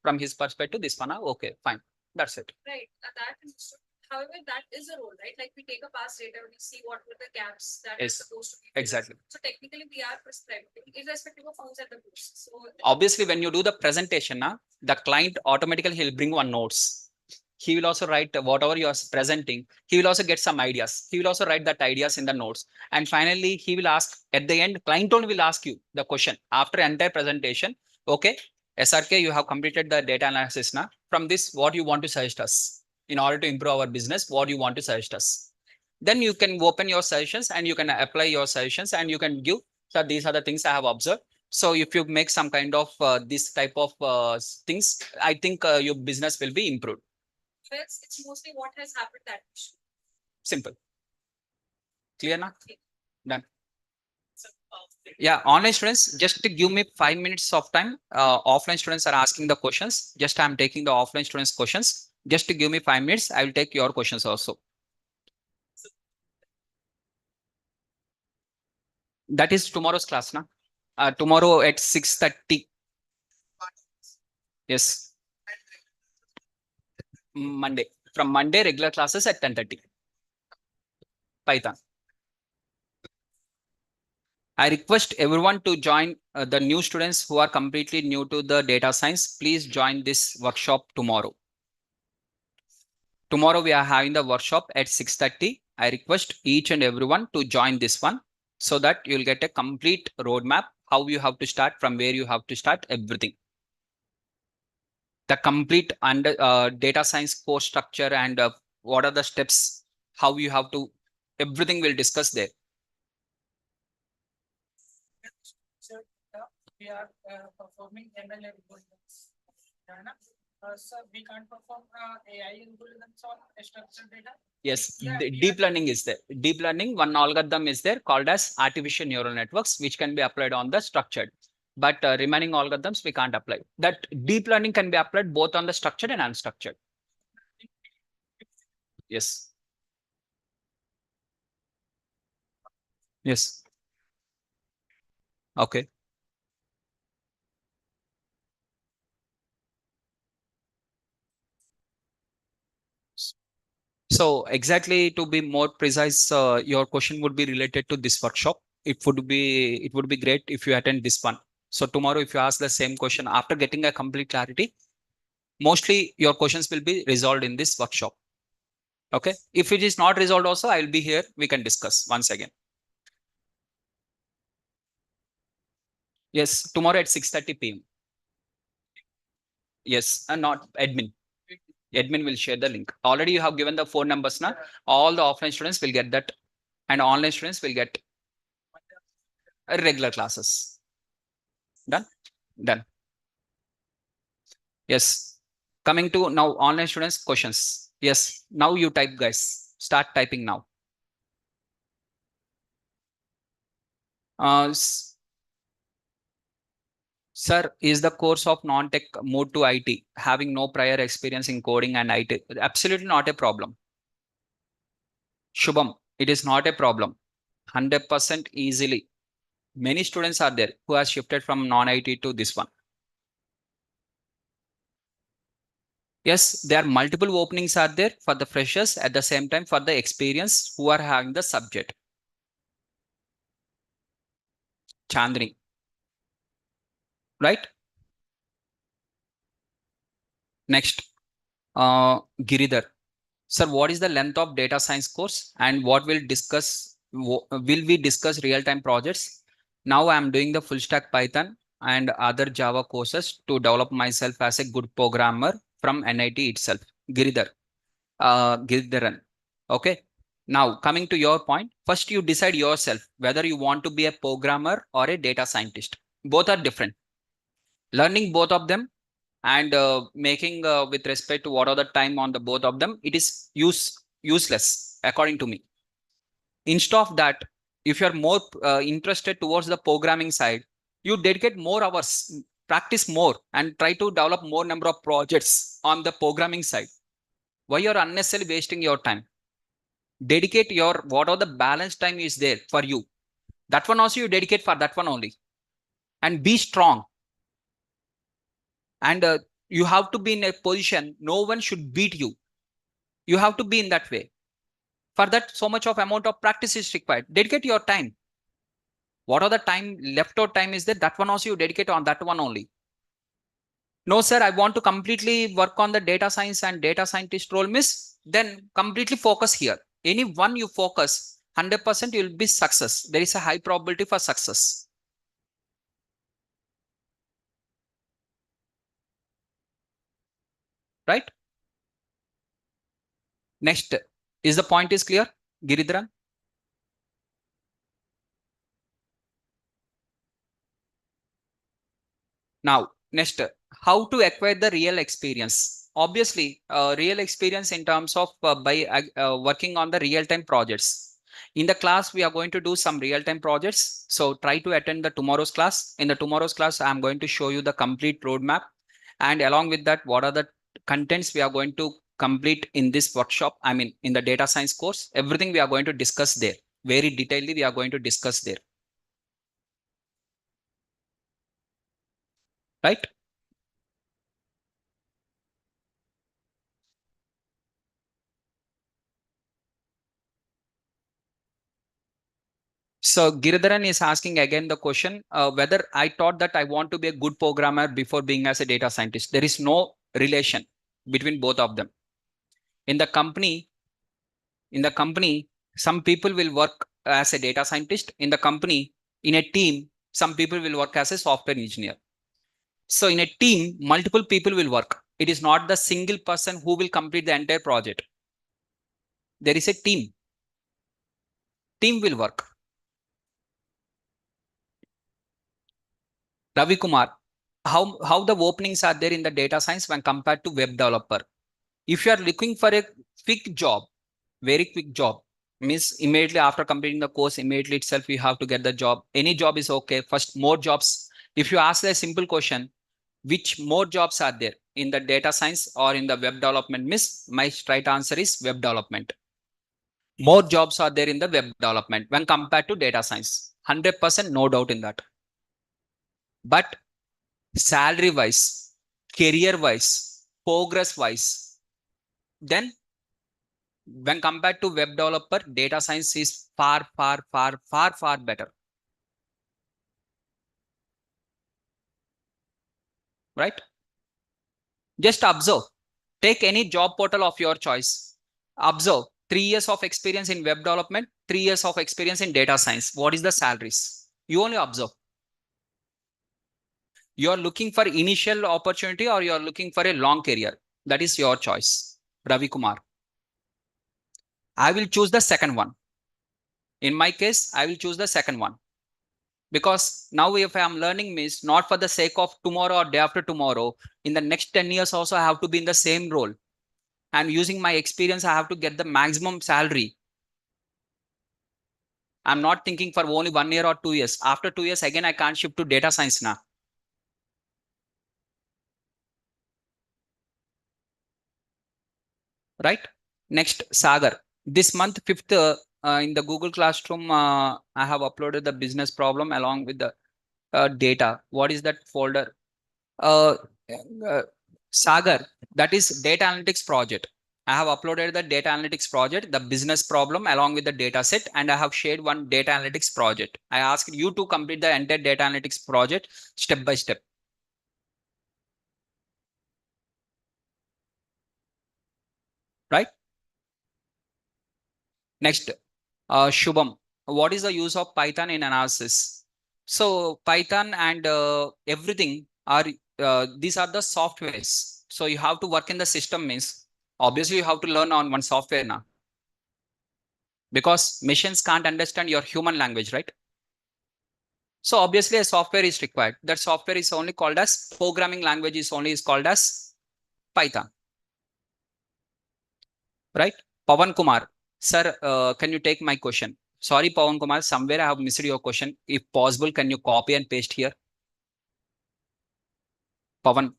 From his perspective, this one. Okay. Fine. That's it. Right. That is. However, that is a role, right? Like we take a past data, we see what were the gaps that yes. are supposed to be filled. Exactly. So technically, we are prescribing, irrespective of who's at the booth. So obviously, when you do the presentation, the client automatically he'll bring one notes. He will also write whatever you are presenting. He will also get some ideas. He will also write that ideas in the notes. And finally, he will ask at the end, client only will ask you the question after entire presentation. Okay, SRK, you have completed the data analysis now. From this, what you want to suggest us? In order to improve our business, what you want to suggest us. Then you can open your suggestions and you can apply your suggestions and you can give that these are the things I have observed. So if you make some kind of this type of things, I think your business will be improved. It's mostly what has happened that issue. Simple. Clear now? Okay. Done. Yeah, online students, just to give me 5 minutes of time. Offline students are asking the questions. Just I'm taking the offline students' questions. Just to give me 5 minutes, I will take your questions also. That is tomorrow's class, na? Tomorrow at 6:30. Yes. Monday. From Monday, regular classes at 10:30. Python. I request everyone to join the new students who are completely new to the data science. Please join this workshop tomorrow. Tomorrow we are having the workshop at 6:30. I request each and everyone to join this one so that you'll get a complete roadmap, how you have to start, from where you have to start, everything. The complete data science course structure and what are the steps, how you have to, everything we'll discuss there. We are performing ML algorithms. So we can't perform AI algorithms on structured data. Yes, yeah, deep learning is there. Deep learning, one algorithm is there called as artificial neural networks, which can be applied on the structured. but remaining algorithms we can't apply. That deep learning can be applied both on the structured and unstructured. Yes. Yes. Okay. So exactly to be more precise, your question would be related to this workshop. It would be great if you attend this one. So tomorrow, if you ask the same question after getting a complete clarity, mostly your questions will be resolved in this workshop. Okay. If it is not resolved, also I will be here. We can discuss once again. Yes, tomorrow at 6:30 p.m. Yes, and not admin. Admin will share the link. Already you have given the phone numbers now. All the offline students will get that, and online students will get regular classes. Done? Done. Yes. Coming to now online students questions. Yes. Now you type, guys. Start typing now. Uh, Sir, is the course of non-tech moved to IT, having no prior experience in coding and IT? Absolutely not a problem. Shubham, it is not a problem. 100% easily. Many students are there who have shifted from non-IT to this one. Yes, there are multiple openings are there for the freshers at the same time for the experience who are having the subject. Chandni, right? Next, Giridhar. Sir, what is the length of data science course and what will we discuss real-time projects? Now I am doing the full stack Python and other Java courses to develop myself as a good programmer from NIT itself. Giridhar, Giridharan. Okay. Now coming to your point, first you decide yourself whether you want to be a programmer or a data scientist. Both are different. Learning both of them and making with respect to what are the time on the both of them, it is useless according to me. Instead of that, if you are more interested towards the programming side, you dedicate more hours, practice more, and try to develop more number of projects on the programming side. Why you're unnecessarily wasting your time? Dedicate your what are the balance time is there for you. That one also you dedicate for that one only, and be strong. And you have to be in a position no one should beat you. You have to be in that way. For that, so much of amount of practice is required. Dedicate your time. What are the time left out time is there? That one also you dedicate on that one only. No, sir, I want to completely work on the data science and data scientist role, miss. Then completely focus here. Any one you focus, 100% you'll be success. There is a high probability for success. Right? Next, is the point is clear, Giridharan? Now, next, how to acquire the real experience? Obviously, real experience in terms of by working on the real-time projects. In the class, we are going to do some real-time projects. So try to attend the tomorrow's class. In the tomorrow's class, I'm going to show you the complete roadmap. And along with that, what are the contents we are going to complete in this workshop? I mean, in the data science course, everything we are going to discuss there. Very detailedly, we are going to discuss there. Right? So Giridharan is asking again the question whether I thought that I want to be a good programmer before being as a data scientist. There is no relation between both of them. In the company, some people will work as a data scientist. In the company, in a team, some people will work as a software engineer. So in a team, multiple people will work. It is not the single person who will complete the entire project. There is a team. Team will work. Ravi Kumar, how the openings are there in the data science when compared to web developer? If you are looking for a quick job, very quick job, means immediately after completing the course, immediately itself you have to get the job. Any job is okay. First, more jobs If you ask a simple question, which more jobs are there in the data science or in the web development, miss, my straight answer is web development. More jobs are there in the web development when compared to data science. 100%, no doubt in that. But salary wise, career wise, progress wise, then when compared to web developer, data science is far, far, far, far, far better. Right? Just observe. Take any job portal of your choice. Observe 3 years of experience in web development, 3 years of experience in data science. What is the salaries? You only observe. You are looking for initial opportunity or you are looking for a long career. That is your choice. Ravi Kumar. I will choose the second one. In my case, I will choose the second one. Because now if I am learning means not for the sake of tomorrow or day after tomorrow, in the next 10 years also I have to be in the same role. And using my experience, I have to get the maximum salary. I'm not thinking for only 1 year or 2 years. After 2 years, again, I can't shift to data science now. Right? Next, Sagar. This month, 5th, in the Google Classroom, I have uploaded the business problem along with the data. What is that folder? Uh, uh, Sagar, that is data analytics project. I have uploaded the data analytics project, the business problem along with the data set, and I have shared one data analytics project. I asked you to complete the entire data analytics project step by step. Right? Next, Shubham, what is the use of Python in analysis? So Python and everything are these are the softwares. So you have to work in the system means obviously you have to learn on one software now because machines can't understand your human language, right? So obviously a software is required. That software is only called as programming language is called as Python, right? Pavan Kumar, sir, can you take my question? Sorry, Pawan Kumar, somewhere I have missed your question. If possible, can you copy and paste here? Pawan,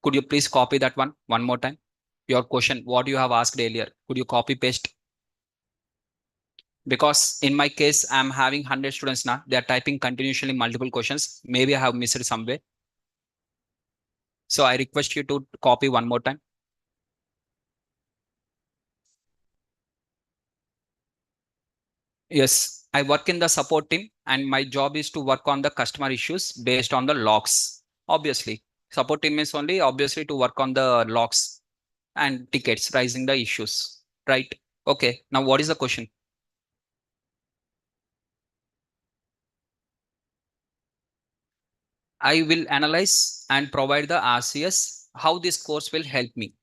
could you please copy that one more time? Your question, what you have asked earlier, could you copy paste? Because in my case, I'm having 100 students now. They are typing continuously multiple questions. Maybe I have missed somewhere. So I request you to copy one more time. Yes, I work in the support team and my job is to work on the customer issues based on the logs. Obviously, support team is only obviously to work on the logs and tickets, raising the issues, right? Okay, now what is the question? I will analyze and provide the RCS, how this course will help me.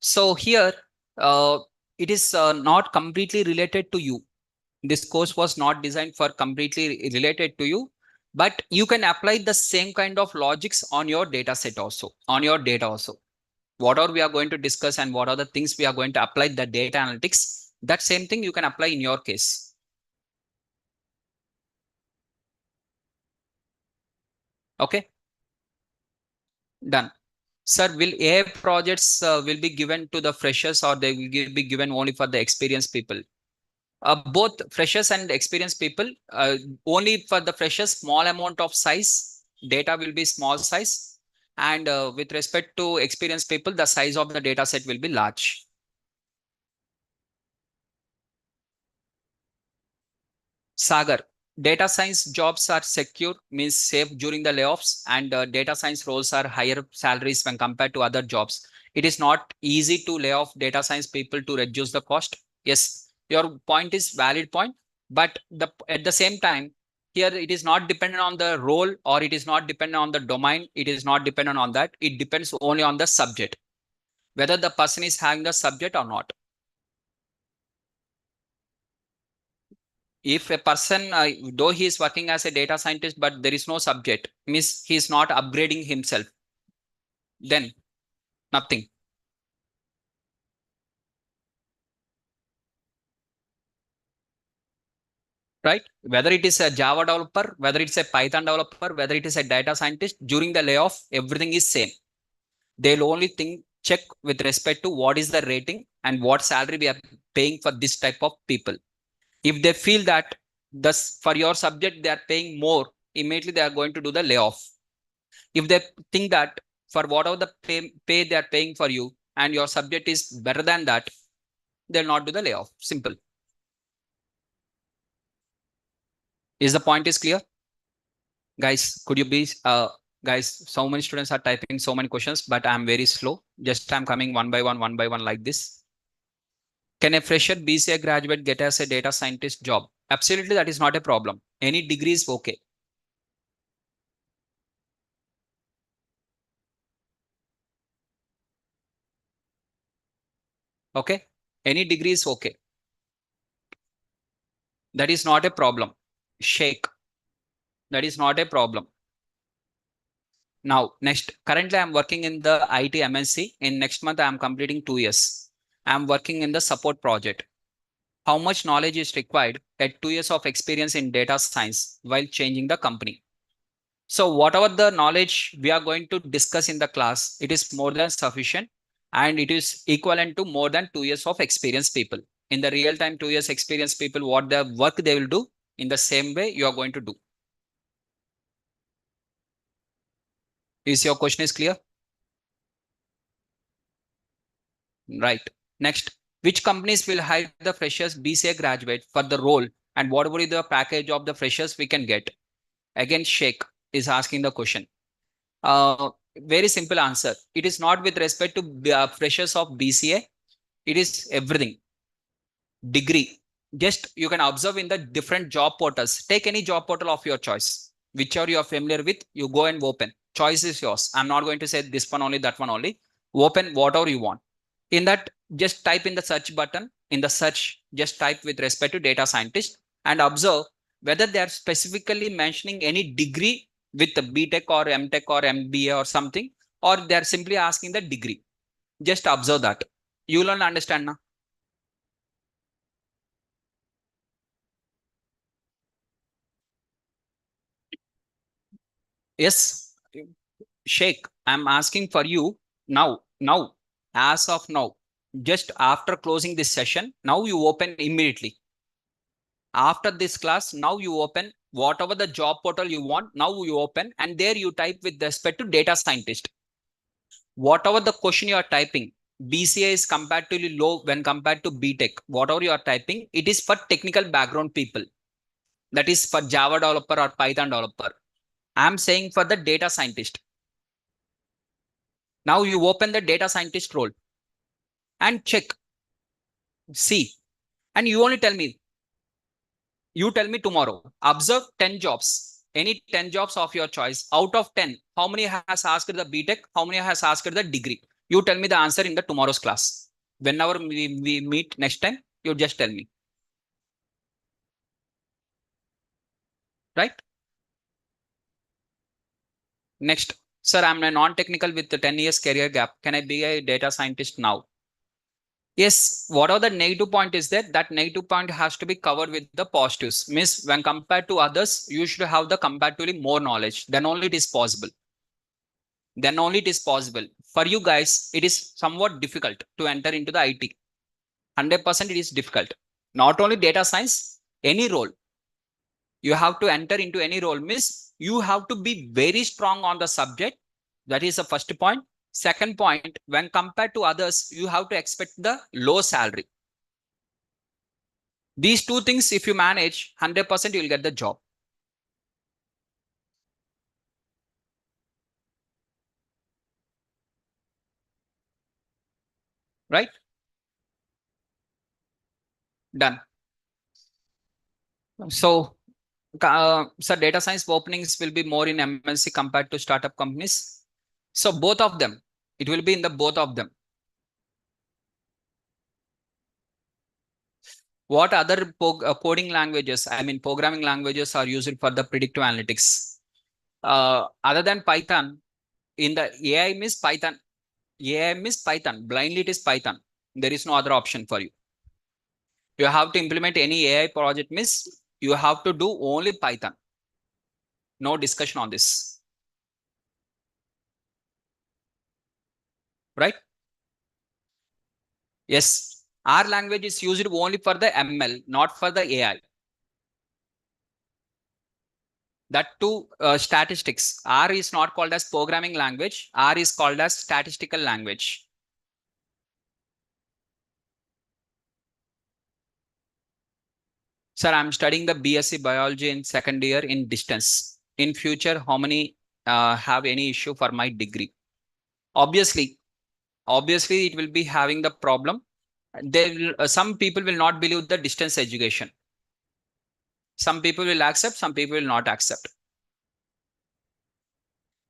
So here, uh, it is not completely related to you. This course was not designed for completely related to you, but you can apply the same kind of logics on your data set also, on your data also. What are we are going to discuss and what are the things we are going to apply the data analytics, that same thing you can apply in your case. Okay, done. Sir, will AI projects will be given to the freshers or they will be given only for the experienced people? Both freshers and experienced people. Only for the freshers, small amount of size, data will be small size. And with respect to experienced people, the size of the data set will be large. Sagar, data science jobs are secure, means safe during the layoffs, and data science roles are higher salaries when compared to other jobs. It is not easy to lay off data science people to reduce the cost. Yes, your point is valid point, but at the same time, here it is not dependent on the role or it is not dependent on the domain. It is not dependent on that. It depends only on the subject, whether the person is having the subject or not. If a person though he is working as a data scientist but there is no subject, means he is not upgrading himself, then nothing. right? Whether it is a Java developer, whether it's a Python developer, whether it is a data scientist, during the layoff, everything is same. They'll only check with respect to what is the rating and what salary we are paying for this type of people. If they feel that thus for your subject they are paying more, immediately they are going to do the layoff. If they think that for whatever the pay they are paying for you and your subject is better than that, they'll not do the layoff. Simple. Is the point is clear? Guys, could you be guys, so many students are typing so many questions, but I'm very slow. Just I'm coming one by one like this. Can a fresher BCA graduate get as a data scientist job? Absolutely, that is not a problem. Any degree is okay. Okay, any degree is okay. That is not a problem. Shake. That is not a problem. Now, next, currently I'm working in the IT MNC. In next month, I'm completing 2 years. I'm working in the support project. How much knowledge is required at 2 years of experience in data science while changing the company? So whatever the knowledge we are going to discuss in the class, it is more than sufficient and it is equivalent to more than 2 years of experience people. In the real time 2 years experience people, what the work they will do in the same way you are going to do. Is your question is clear? Right. Next, which companies will hire the freshers BCA graduate for the role and what would be the package of the freshers we can get? Again, Sheikh is asking the question. Very simple answer. It is not with respect to freshers of BCA. It is everything. Degree. Just you can observe in the different job portals. Take any job portal of your choice. Whichever you are familiar with, you go and open. Choice is yours. I'm not going to say this one only, that one only. Open whatever you want. In that, just type in the search button. In the search, just type with respect to data scientist and observe whether they are specifically mentioning any degree with the BTech or MTech or MBA or something, or they are simply asking the degree. Just observe that. You will understand now. Yes, Sheikh, I'm asking for you now, as of now, just after closing this session, now you open immediately. After this class, now you open whatever the job portal you want. Now you open and there you type with respect to data scientist. Whatever the question you are typing, BCA is comparatively low when compared to BTech. Whatever you are typing, it is for technical background people. That is for Java developer or Python developer. I'm saying for the data scientist. Now you open the data scientist role and check, see, and you tell me tomorrow, observe 10 jobs, any 10 jobs of your choice. Out of 10, how many has asked the BTech? How many has asked the degree? You tell me the answer in the tomorrow's class. Whenever we meet next time, you just tell me, right? Next, sir, I'm a non-technical with the 10 years career gap. Can I be a data scientist now? Yes, whatever the negative point is there, that negative point has to be covered with the positives. Means when compared to others, you should have the comparatively more knowledge. Then only it is possible. Then only it is possible. For you guys, it is somewhat difficult to enter into the IT. 100% it is difficult. Not only data science, any role. You have to enter into any role. Means you have to be very strong on the subject. That is the first point. Second point, when compared to others, you have to expect the low salary. These two things, if you manage, 100% you will get the job. Right? Done. So data science openings will be more in MNC compared to startup companies. So both of them, it will be in the both of them. What other coding languages, I mean programming languages are used for the predictive analytics? Other than Python, in the AI means Python. AI means Python. Blindly it is Python. There is no other option for you. You have to implement any AI project means You have to do only Python. No discussion on this. Right? Yes. R language is used only for the ML, not for the AI. That too, statistics. R is not called as programming language. R is called as statistical language. Sir, I'm studying the BSc biology in second year in distance. In future, how many have any issue for my degree? Obviously, it will be having the problem. Some people will not believe the distance education. Some people will accept, some people will not accept.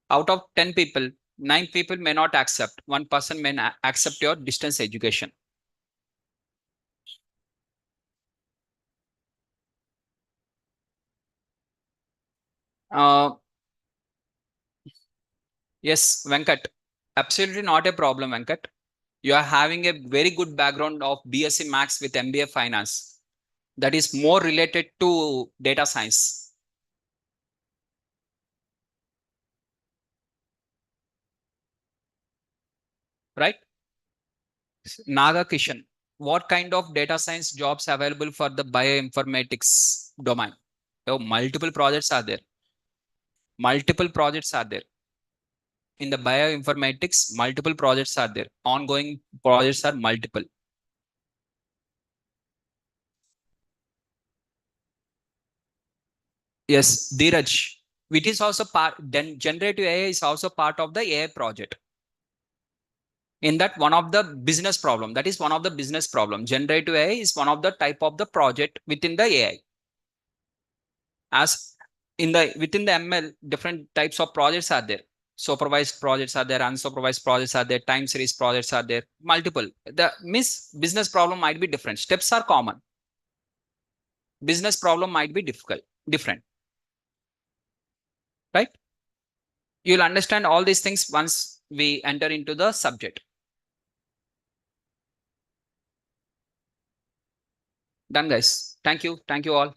Out of 10 people, 9 people may not accept. One person may accept your distance education. Uh, yes, Venkat, absolutely not a problem, Venkat. You are having a very good background of BSc Max with MBA Finance. That is more related to data science, right? Naga Kishan, what kind of data science jobs available for the bioinformatics domain? Oh, multiple projects are there. Multiple projects are there. In the bioinformatics, multiple projects are there. Ongoing projects are multiple. Yes, Dheeraj. It is also part, then generative AI is also part of the AI project. In that, one of the business problem, that is one of the business problem. Generative AI is one of the type of the project within the AI. As in the within the ML, different types of projects are there. Supervised projects are there, unsupervised projects are there, time series projects are there, multiple. The business problem might be different. Steps are common. Business problem might be different, right? You'll understand all these things once we enter into the subject. Done, guys. Thank you. Thank you all.